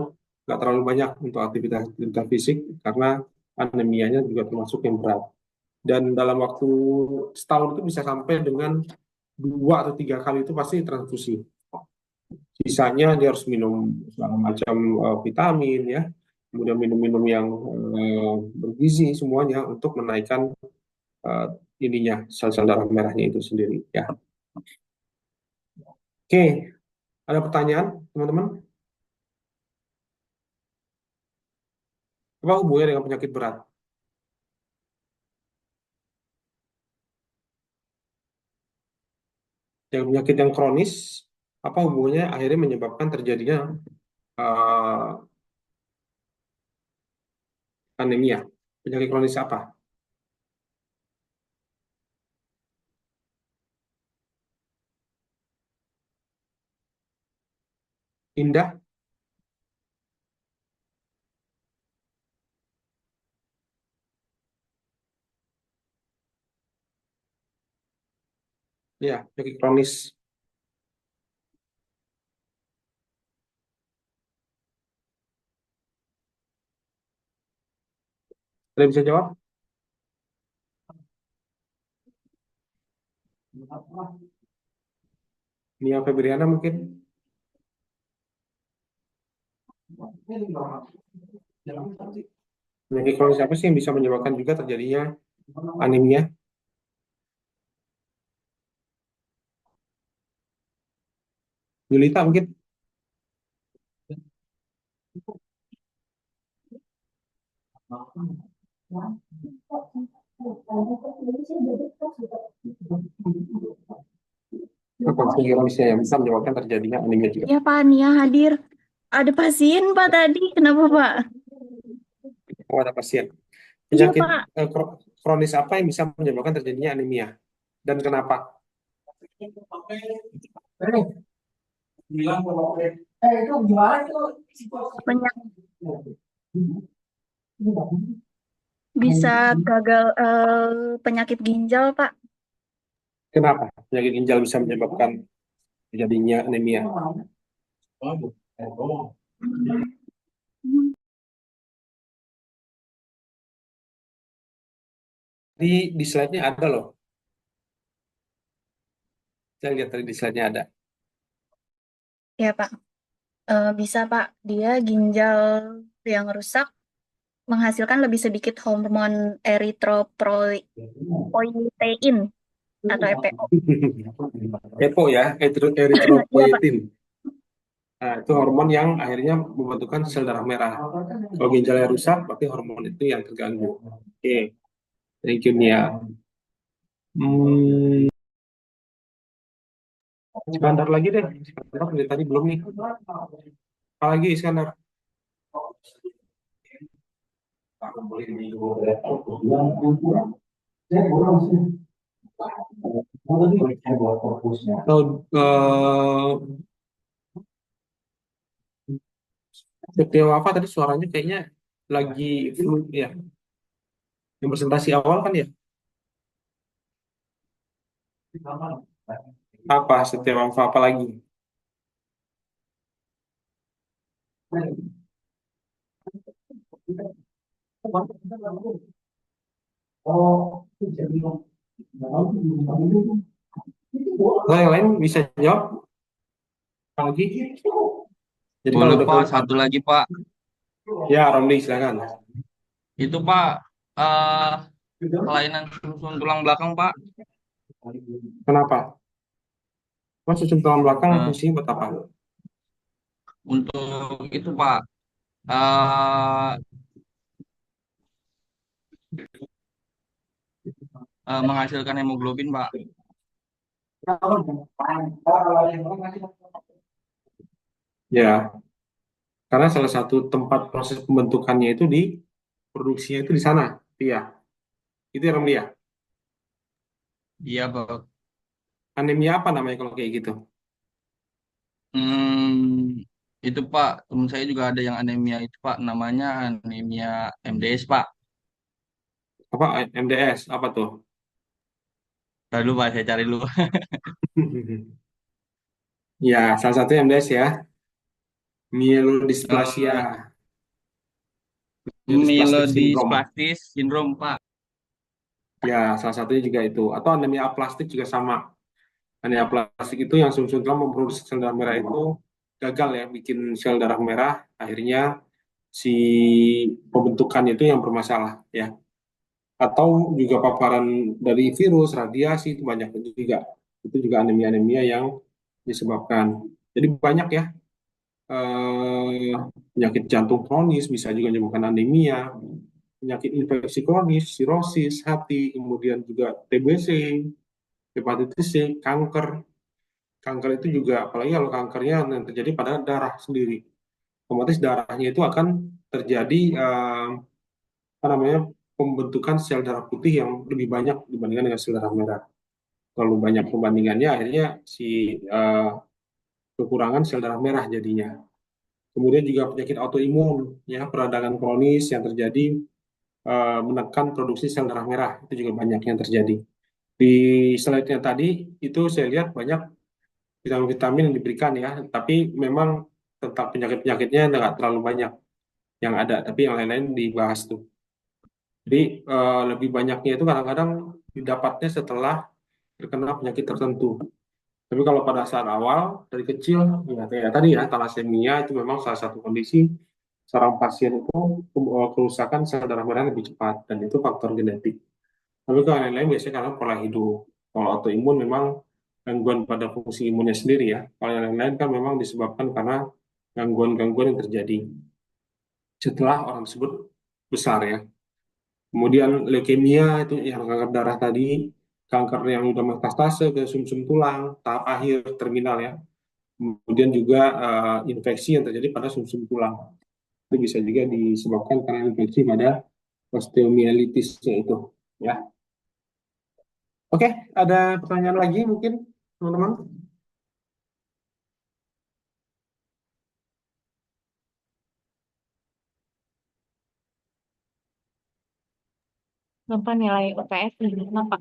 nggak terlalu banyak untuk aktivitas fisik karena anemianya juga termasuk yang berat. Dan dalam waktu setahun itu bisa sampai dengan 2 atau 3 kali itu pasti transfusi. Sisanya dia harus minum segala macam vitamin ya, kemudian minum-minum yang bergizi semuanya untuk menaikkan uh, ininya sel-sel darah merahnya itu sendiri ya. Oke, ada pertanyaan teman-teman? Apa hubungannya dengan penyakit berat? Yang penyakit yang kronis, apa hubungannya akhirnya menyebabkan terjadinya uh, anemia? Penyakit kronis apa? Indah, ya penyakit kronis. Ada yang bisa jawab? Nia Febriana mungkin? Penyakit kronis apa sih yang bisa menyebabkan juga terjadinya anemia? Yulita mungkin? Apa sih kronisnya yang bisa menyebabkan terjadinya anemia juga? Ya Pak, Nia hadir. Ada pasien Pak tadi. Kenapa Pak? Oh, ada pasien. Iya Penyakit Pak. kronis apa yang bisa menyebabkan terjadinya anemia? Dan kenapa? Penyakit bisa gagal penyakit ginjal Pak. Kenapa penyakit ginjal bisa menyebabkan terjadinya anemia? Di slide-nya ada loh. Saya lihat tadi di slide-nya ada. Ya Pak. Bisa Pak. Dia ginjal yang rusak menghasilkan lebih sedikit hormon eritropoietin atau EPO. EPO ya, Iya Pak. erythropoietin. Nah, itu hormon yang akhirnya membentukkan sel darah merah. Kalau ginjalnya rusak, berarti hormon itu yang terganggu. Oke, thank you Nia. Iskandar lagi deh. Iskandar dari tadi belum nih. Apa lagi Iskandar? Atau Setia Wafa tadi suaranya kayaknya lagi flu ya. Yang presentasi awal kan ya? Apa Setia Wafa apa lagi? Kalau yang lain bisa jawab apa lagi? Jadi kalau Boleh udah Pak, satu lagi Pak. ya Romli silakan. Itu Pak, eh kelainan susun tulang belakang Pak. Kenapa? Mas susun tulang belakang Eh, fungsinya buat apa? untuk itu Pak, eh menghasilkan hemoglobin Pak. Ya, karena salah satu tempat proses pembentukannya itu di produksinya itu di sana. Iya, itu ya Romli ya. Iya Pak. Anemia apa namanya kalau kayak gitu? Hmm, itu Pak, teman saya juga ada yang anemia itu Pak, namanya anemia MDS Pak. Apa MDS? Apa tuh? Lalu Pak, saya cari dulu. Ya, salah satu MDS ya. Myelodysplasia. Eh, Myelodysplastic syndrome. Myelodysplastic syndrome Pak. Ya, salah satunya juga itu. Atau anemia aplastik juga sama. Anemia aplastik itu yang sum-sum tulang memproduksi sel darah merah itu gagal ya, bikin sel darah merah. Akhirnya si pembentukannya itu yang bermasalah ya. Atau juga paparan dari virus, radiasi itu banyak juga. Itu juga anemia-anemia yang disebabkan. Jadi banyak ya eh, penyakit jantung kronis bisa juga menyebabkan anemia, penyakit infeksi kronis, sirosis hati, kemudian juga TBC, hepatitis C, kanker. Kanker itu juga, apalagi kalau kankernya yang terjadi pada darah sendiri. Otomatis darahnya itu akan terjadi apa namanya pembentukan sel darah putih yang lebih banyak dibandingkan dengan sel darah merah. Terlalu banyak pembandingannya, akhirnya si eh, kekurangan sel darah merah jadinya. Kemudian juga penyakit autoimun, ya peradangan kronis yang terjadi menekan produksi sel darah merah itu juga banyak yang terjadi. Di slide-nya tadi itu saya lihat banyak vitamin-vitamin yang diberikan ya, tapi memang tentang penyakit-penyakitnya nggak terlalu banyak yang ada, tapi yang lain-lain dibahas tuh. Jadi lebih banyaknya itu kadang-kadang didapatnya setelah terkena penyakit tertentu. Tapi kalau pada saat awal dari kecil, ya kayak tadi ya talasemia itu memang salah satu kondisi seorang pasien itu kerusakan sel darah merah lebih cepat dan itu faktor genetik. Tapi kalau yang lain biasanya karena pola hidup. Kalau autoimun memang gangguan pada fungsi imunnya sendiri ya. Kalau yang lain kan memang disebabkan karena gangguan-gangguan yang terjadi setelah orang tersebut besar ya. Kemudian leukemia itu yang kanker darah tadi, kanker yang sudah metastase ke sumsum tulang, tahap akhir terminal ya. Kemudian juga infeksi yang terjadi pada sumsum tulang. Itu bisa juga disebabkan karena infeksi pada osteomyelitisnya itu ya. Oke, ada pertanyaan lagi mungkin teman-teman? Bapak nilai UTS gimana, Pak?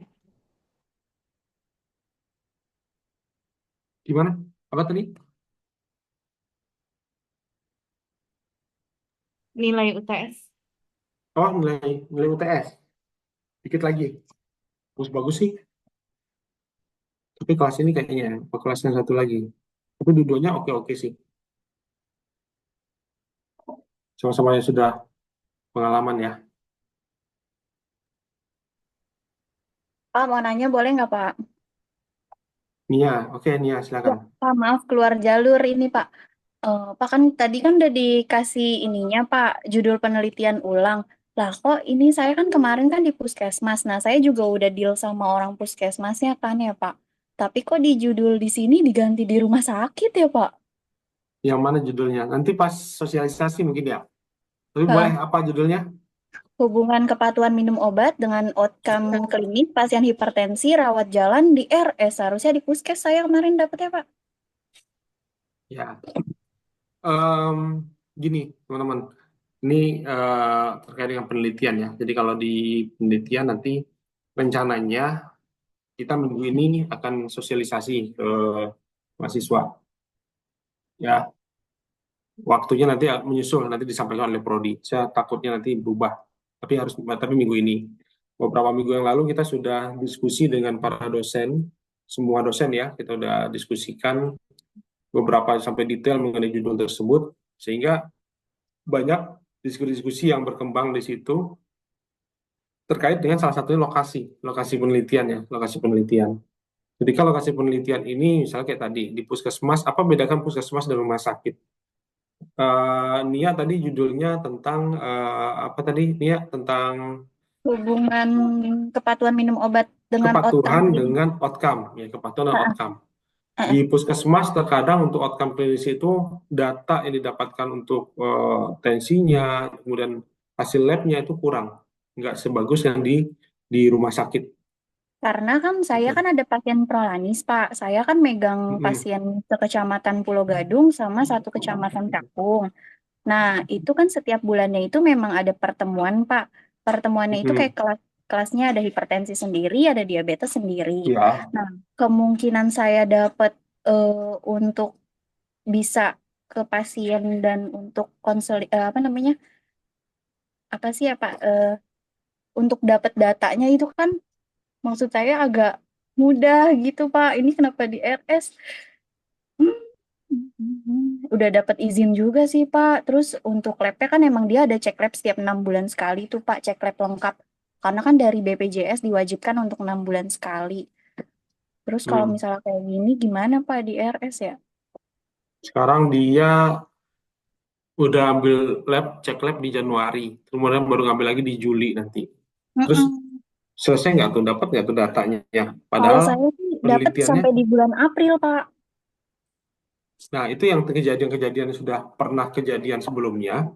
Gimana? Apa tadi? Nilai UTS. Oh, nilai UTS. Dikit lagi. Bagus-bagus sih. Tapi kelas ini kayaknya, kelas yang satu lagi. Tapi dua-duanya oke-oke sih. Sama-sama yang sudah pengalaman ya. Pak, mau nanya boleh nggak, Pak? Nia, oke Nia Ya, silakan. Pak, maaf keluar jalur ini, Pak. Pak kan tadi kan udah dikasih ininya, Pak, judul penelitian ulang. Lah, kok ini saya kan kemarin kan di puskesmas. Nah, saya juga udah deal sama orang puskesmasnya kan ya, Pak. Tapi kok di judul di sini diganti di rumah sakit ya, Pak? Yang mana judulnya? Nanti pas sosialisasi mungkin ya. Tapi boleh Hah, apa judulnya? hubungan kepatuhan minum obat dengan outcome klinis pasien hipertensi rawat jalan di RS. Seharusnya di puskes saya kemarin dapetnya, Pak. Ya, Em, gini teman-teman. Ini terkait dengan penelitian ya. Jadi kalau di penelitian nanti rencananya kita minggu ini akan sosialisasi ke mahasiswa. Ya, waktunya nanti menyusul, nanti disampaikan oleh Prodi. Saya takutnya nanti berubah, tapi minggu ini. Beberapa minggu yang lalu kita sudah diskusi dengan para dosen, semua dosen ya, kita sudah diskusikan beberapa sampai detail mengenai judul tersebut, sehingga banyak diskusi-diskusi yang berkembang di situ terkait dengan salah satunya lokasi penelitian ya, lokasi penelitian. Jadi kalau lokasi penelitian ini, misalnya kayak tadi di puskesmas, apa bedakan puskesmas dan rumah sakit? Nia tadi judulnya tentang apa tadi Nia tentang Hubungan kepatuhan minum obat dengan outcome kepatuhan klinis. dengan outcome ya kepatuhan dan Ah, outcome ah, di ah. puskesmas terkadang untuk outcome klinis itu data yang didapatkan untuk tensinya kemudian hasil labnya itu kurang nggak sebagus yang di rumah sakit Karena kan saya gitu. kan ada pasien Prolanis, Pak. Saya kan megang Mm-mm. pasien sekecamatan Pulau Gadung sama satu kecamatan Cakung. Nah, itu kan setiap bulannya itu memang ada pertemuan, Pak. Pertemuannya itu kayak Mm-mm. kelasnya ada hipertensi sendiri, ada diabetes sendiri. Ya Nah, kemungkinan saya dapat untuk bisa ke pasien dan untuk apa namanya? Apa sih ya, Pak? Untuk dapat datanya itu kan maksud saya agak mudah gitu, Pak. Ini kenapa di RS? Udah dapat izin juga sih, Pak. Terus untuk labnya kan emang dia ada cek lab setiap 6 bulan sekali tuh, Pak. Cek lab lengkap. Karena kan dari BPJS diwajibkan untuk 6 bulan sekali. Terus kalau Hmm. misalnya kayak gini, gimana, Pak, di RS ya? Sekarang dia udah ambil cek lab di Januari kemudian baru ngambil lagi di Juli nanti terus Mm-mm. selesai nggak tuh dapat nggak tuh datanya Kalau padahal saya sih dapat penelitiannya. sampai di bulan April, Pak. Nah, itu yang kejadian-kejadian yang sudah pernah kejadian sebelumnya,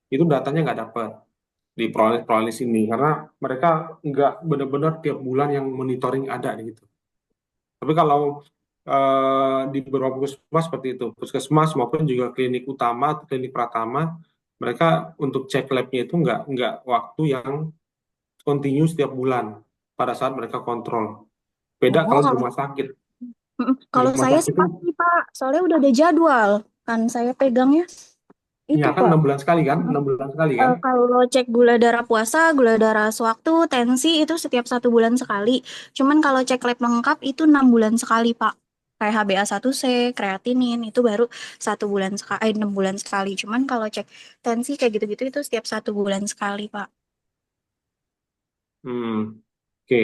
itu datanya nggak dapat di Prolanis ini, karena mereka nggak benar-benar tiap bulan yang monitoring ada gitu. Tapi kalau di beberapa puskesmas seperti itu, puskesmas maupun juga klinik utama atau klinik pratama, mereka untuk cek labnya itu nggak waktu yang continue setiap bulan pada saat mereka kontrol. Beda Oh, kalau di kalau rumah sakit. Di kalau rumah saya sakit sih itu pasti, Pak. Soalnya udah ada jadwal. Kan saya pegangnya. Itu Ya kan Pak. 6 bulan sekali kan? 6 bulan sekali kan? Kalau cek gula darah puasa, gula darah sewaktu, tensi itu setiap 1 bulan sekali. Cuman kalau cek lab lengkap itu 6 bulan sekali, Pak. Kayak HbA1c, kreatinin itu baru 1 bulan sekali, 6 bulan sekali. Cuman kalau cek tensi kayak gitu-gitu itu setiap 1 bulan sekali, Pak. Hmm, oke.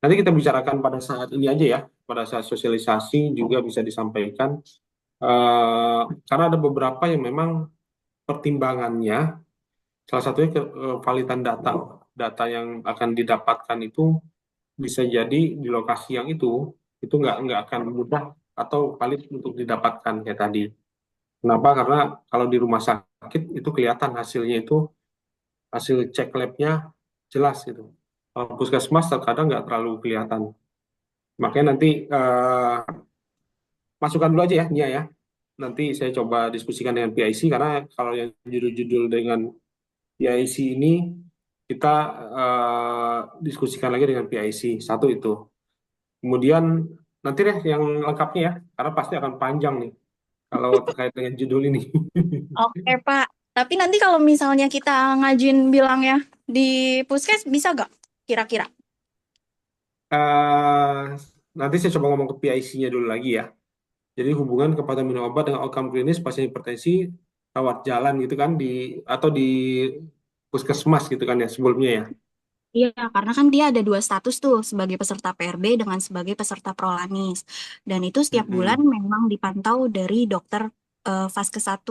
Nanti kita bicarakan pada saat ini aja ya. Pada saat sosialisasi juga bisa disampaikan. Karena ada beberapa yang memang pertimbangannya, salah satunya validan data. Data yang akan didapatkan itu bisa jadi di lokasi yang itu nggak akan mudah atau valid untuk didapatkan kayak tadi. Kenapa? Karena kalau di rumah sakit itu kelihatan hasilnya itu hasil cek labnya jelas gitu. Kalau puskesmas terkadang nggak terlalu kelihatan. Makanya nanti masukkan dulu aja ya, Nia ya. Nanti saya coba diskusikan dengan PIC karena kalau yang judul-judul dengan PIC ini kita diskusikan lagi dengan PIC. Satu itu. Kemudian nanti deh yang lengkapnya ya, karena pasti akan panjang nih kalau terkait dengan judul ini. Oke, Pak. Tapi nanti kalau misalnya kita ngajuin bilangnya di puskes bisa gak kira-kira? Eh, Nanti saya coba ngomong ke PIC-nya dulu lagi ya. Jadi hubungan kepada minum obat dengan outcome klinis pasien hipertensi rawat jalan gitu kan atau di puskesmas gitu kan ya sebelumnya ya. Iya, karena kan dia ada 2 status tuh, sebagai peserta PRB dengan sebagai peserta Prolanis. Dan itu setiap bulan Mm-mm. memang dipantau dari dokter fase 1.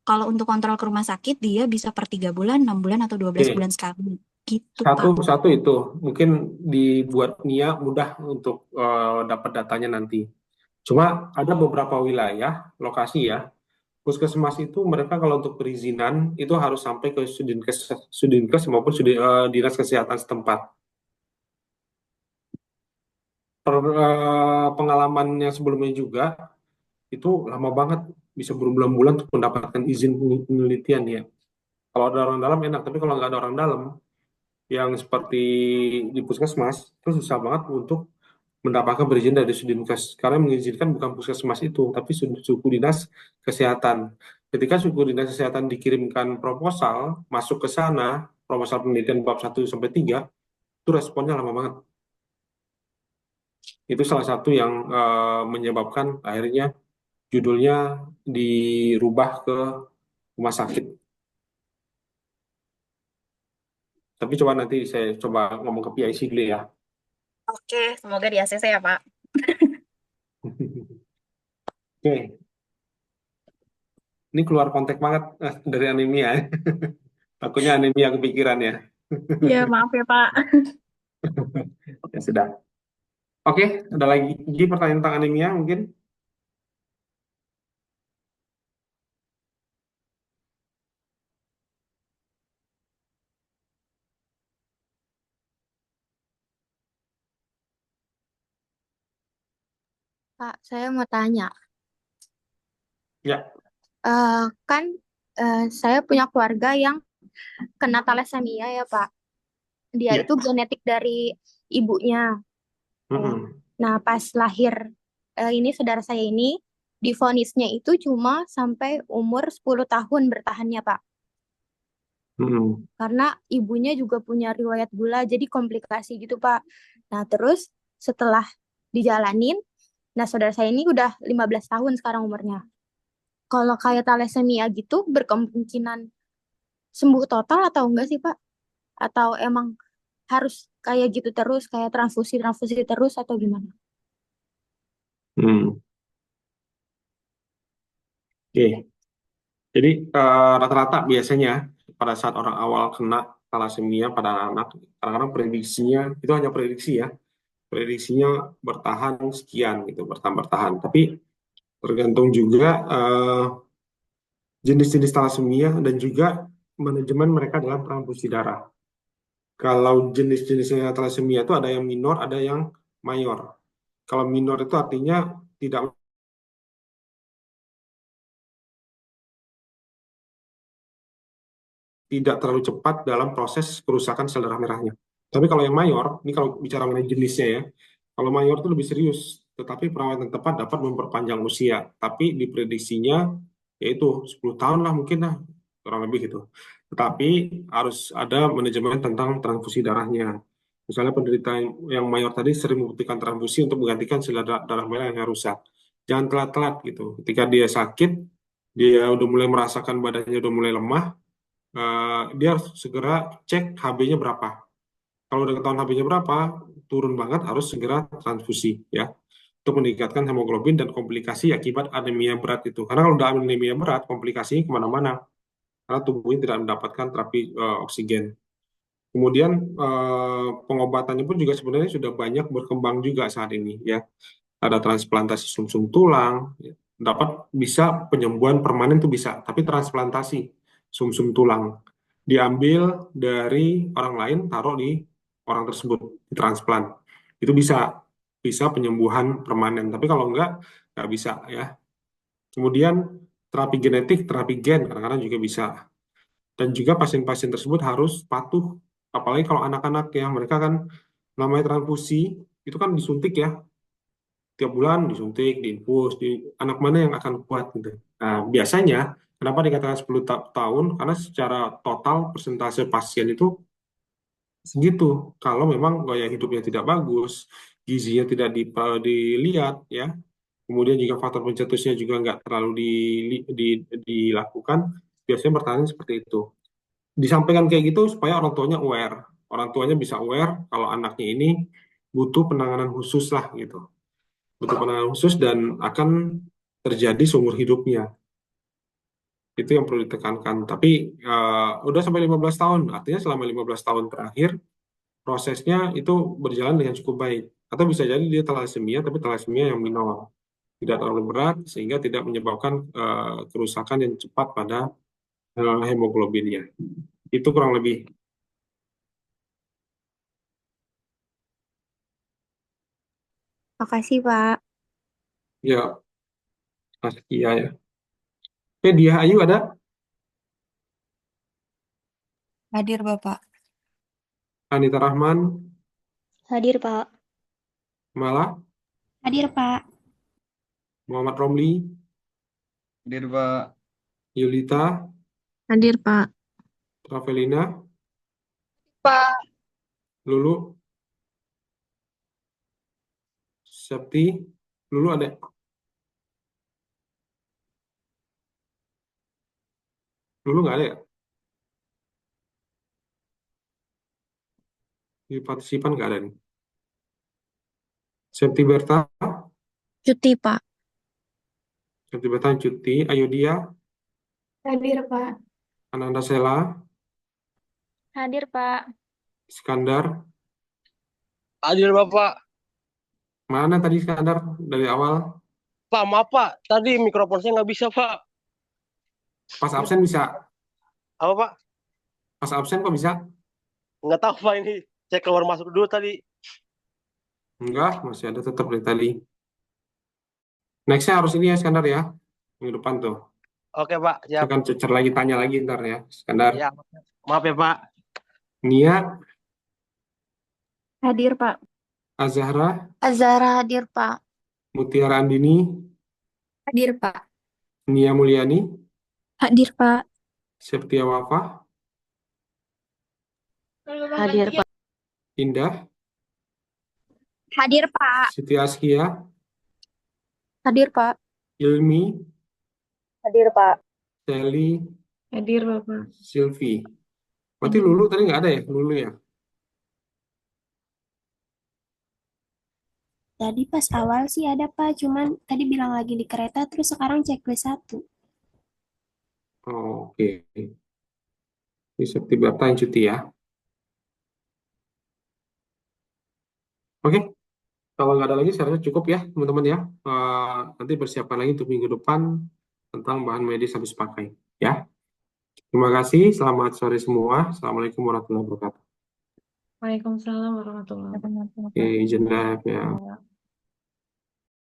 Kalau untuk kontrol ke rumah sakit, dia bisa per 3 bulan, 6 bulan, atau 12 Oke, bulan sekali. Gitu, satu Pak. satu itu mungkin dibuat Nia mudah untuk dapat datanya nanti. Cuma ada beberapa wilayah lokasi ya puskesmas itu mereka kalau untuk perizinan itu harus sampai ke Sudinkes maupun dinas kesehatan setempat. Pengalaman yang sebelumnya juga itu lama banget bisa berbulan-bulan untuk mendapatkan izin penelitian ya. Kalau ada orang dalam enak, tapi kalau nggak ada orang dalam yang seperti di puskesmas itu susah banget untuk mendapatkan perizinan dari Sudinkes karena mengizinkan bukan puskesmas itu tapi suku dinas kesehatan. Ketika suku dinas kesehatan dikirimkan proposal masuk ke sana, proposal penelitian bab 1 sampai 3 itu responnya lama banget. Itu salah satu yang menyebabkan akhirnya judulnya dirubah ke rumah sakit. Tapi coba nanti saya coba ngomong ke PIC dulu ya. Oke, semoga di ACC ya, Pak. Oke, ini keluar konteks banget dari anemia ya. Takutnya anemia kepikiran ya. Ya, maaf ya, Pak. Ya sudah. Oke, ada lagi pertanyaan tentang anemia mungkin? Pak, saya mau tanya. Ya. Kan saya punya keluarga yang kena thalassemia ya, Pak. Dia Ya. itu genetik dari ibunya. Mm-mm. Nah, pas lahir ini saudara saya ini divonisnya itu cuma sampai umur 10 tahun bertahannya, Pak. Mm-mm. Karena ibunya juga punya riwayat gula, jadi komplikasi gitu, Pak. Nah, terus setelah dijalanin, nah saudara saya ini udah 15 tahun sekarang umurnya. Kalau kayak thalassemia gitu, berkemungkinan sembuh total atau enggak sih, Pak? Atau emang harus kayak gitu terus, kayak transfusi-transfusi terus atau gimana? Mm. Oke. Jadi rata-rata biasanya pada saat orang awal kena thalassemia pada anak, kadang-kadang prediksinya itu hanya prediksi ya, prediksinya bertahan sekian gitu, bertahan-bertahan. Tapi tergantung juga jenis-jenis thalassemia dan juga manajemen mereka dalam transfusi darah. Kalau jenis-jenisnya thalassemia itu ada yang minor, ada yang mayor. Kalau minor itu artinya tidak tidak terlalu cepat dalam proses kerusakan sel darah merahnya. Tapi kalau yang mayor, ini kalau bicara mengenai jenisnya ya, kalau mayor itu lebih serius, tetapi perawatan tepat dapat memperpanjang usia. Tapi diprediksinya yaitu 10 tahun lah mungkin lah, kurang lebih gitu. Tetapi harus ada manajemen tentang transfusi darahnya. Misalnya penderita yang mayor tadi sering membutuhkan transfusi untuk menggantikan sel darah merah yang rusak. Jangan telat-telat gitu. Ketika dia sakit, dia udah mulai merasakan badannya udah mulai lemah, dia harus segera cek HB-nya berapa. Kalau udah ketahuan HB-nya berapa, turun banget, harus segera transfusi ya, untuk meningkatkan hemoglobin dan komplikasi akibat anemia berat itu. Karena kalau udah anemia berat, komplikasinya kemana-mana, karena tubuhnya tidak mendapatkan terapi oksigen. Kemudian pengobatannya pun juga sebenarnya sudah banyak berkembang juga saat ini ya. Ada transplantasi sumsum tulang, ya. Dapat bisa penyembuhan permanen itu bisa, tapi transplantasi sumsum tulang diambil dari orang lain, taruh di orang tersebut, ditransplant. Itu bisa bisa penyembuhan permanen, tapi kalau nggak bisa ya. Kemudian terapi genetik, terapi gen kadang-kadang juga bisa. Dan juga pasien-pasien tersebut harus patuh, apalagi kalau anak-anak ya, mereka kan namanya transfusi itu kan disuntik ya, tiap bulan disuntik, diinfus, anak mana yang akan kuat gitu. Nah, biasanya kenapa dikatakan 10 tahun? Karena secara total persentase pasien itu segitu. Kalau memang gaya hidupnya tidak bagus, gizinya tidak dilihat ya, kemudian juga faktor pencetusnya juga nggak terlalu dilakukan, biasanya bertahan seperti itu. Disampaikan kayak gitu supaya orang tuanya aware. Orang tuanya bisa aware kalau anaknya ini butuh penanganan khusus lah gitu. Butuh penanganan khusus dan akan terjadi seumur hidupnya. Itu yang perlu ditekankan. Tapi udah sampai 15 tahun, artinya selama 15 tahun terakhir prosesnya itu berjalan dengan cukup baik. Atau bisa jadi dia thalassemia, tapi thalassemia yang minor. Tidak terlalu berat sehingga tidak menyebabkan kerusakan yang cepat pada hemoglobinnya. Itu kurang lebih. Makasih, Pak. Ya, Saskia ya. Oke, Dia Ayu ada? Hadir Bapak. Anita Rahman, Hadir, Pak. Mala, Hadir, Pak. Muhammad Romli, Hadir, Pak. Yulita, Hadir Pak. Ravelina, Pak. Lulu, Septi, Lulu ada? Lulu nggak ada ya? Di partisipan nggak ada nih. Septi Berta, Cuti Pak. Septi Berta cuti. Ayu Dia, Hadir, Pak. Ananda Sela, Hadir, Pak. Iskandar. Hadir Bapak. Mana tadi Iskandar dari awal? Pak, maaf Pak. Tadi mikrofon saya nggak bisa Pak. Pas absen bisa. Apa Pak? Pas absen kok bisa? Nggak tahu Pak ini. Saya keluar masuk dulu tadi. Enggak, masih ada tetap dari tadi. Nextnya harus ini ya Iskandar ya. Minggu depan tuh. Oke Pak, Saya siap. akan cecer lagi, tanya lagi ntar ya. Iskandar. Ya, maaf ya Pak. Nia, Hadir, Pak. Azahra, Azara hadir, Pak. Mutiara Andini, Hadir, Pak. Nia Mulyani, Hadir, Pak. Septia Wafah, Hadir, Pak. Indah, Hadir, Pak. Siti Askia, Hadir, Pak. Ilmi, Hadir, Pak. Sally, Hadir, Bapak. Silvi. Berarti Lulu tadi nggak ada ya? Lulu ya? Tadi pas awal sih ada, Pak. Cuman tadi bilang lagi di kereta, terus sekarang checklist 1. Oh, oke. Ini Septi Berta yang cuti ya. Oke. Kalau nggak ada lagi, saya rasa cukup ya, teman-teman ya. Nanti persiapkan lagi untuk minggu depan tentang bahan medis habis pakai. Ya. Terima kasih. Selamat sore semua. Assalamualaikum warahmatullahi wabarakatuh. Waalaikumsalam warahmatullahi wabarakatuh. Oke, izin live ya.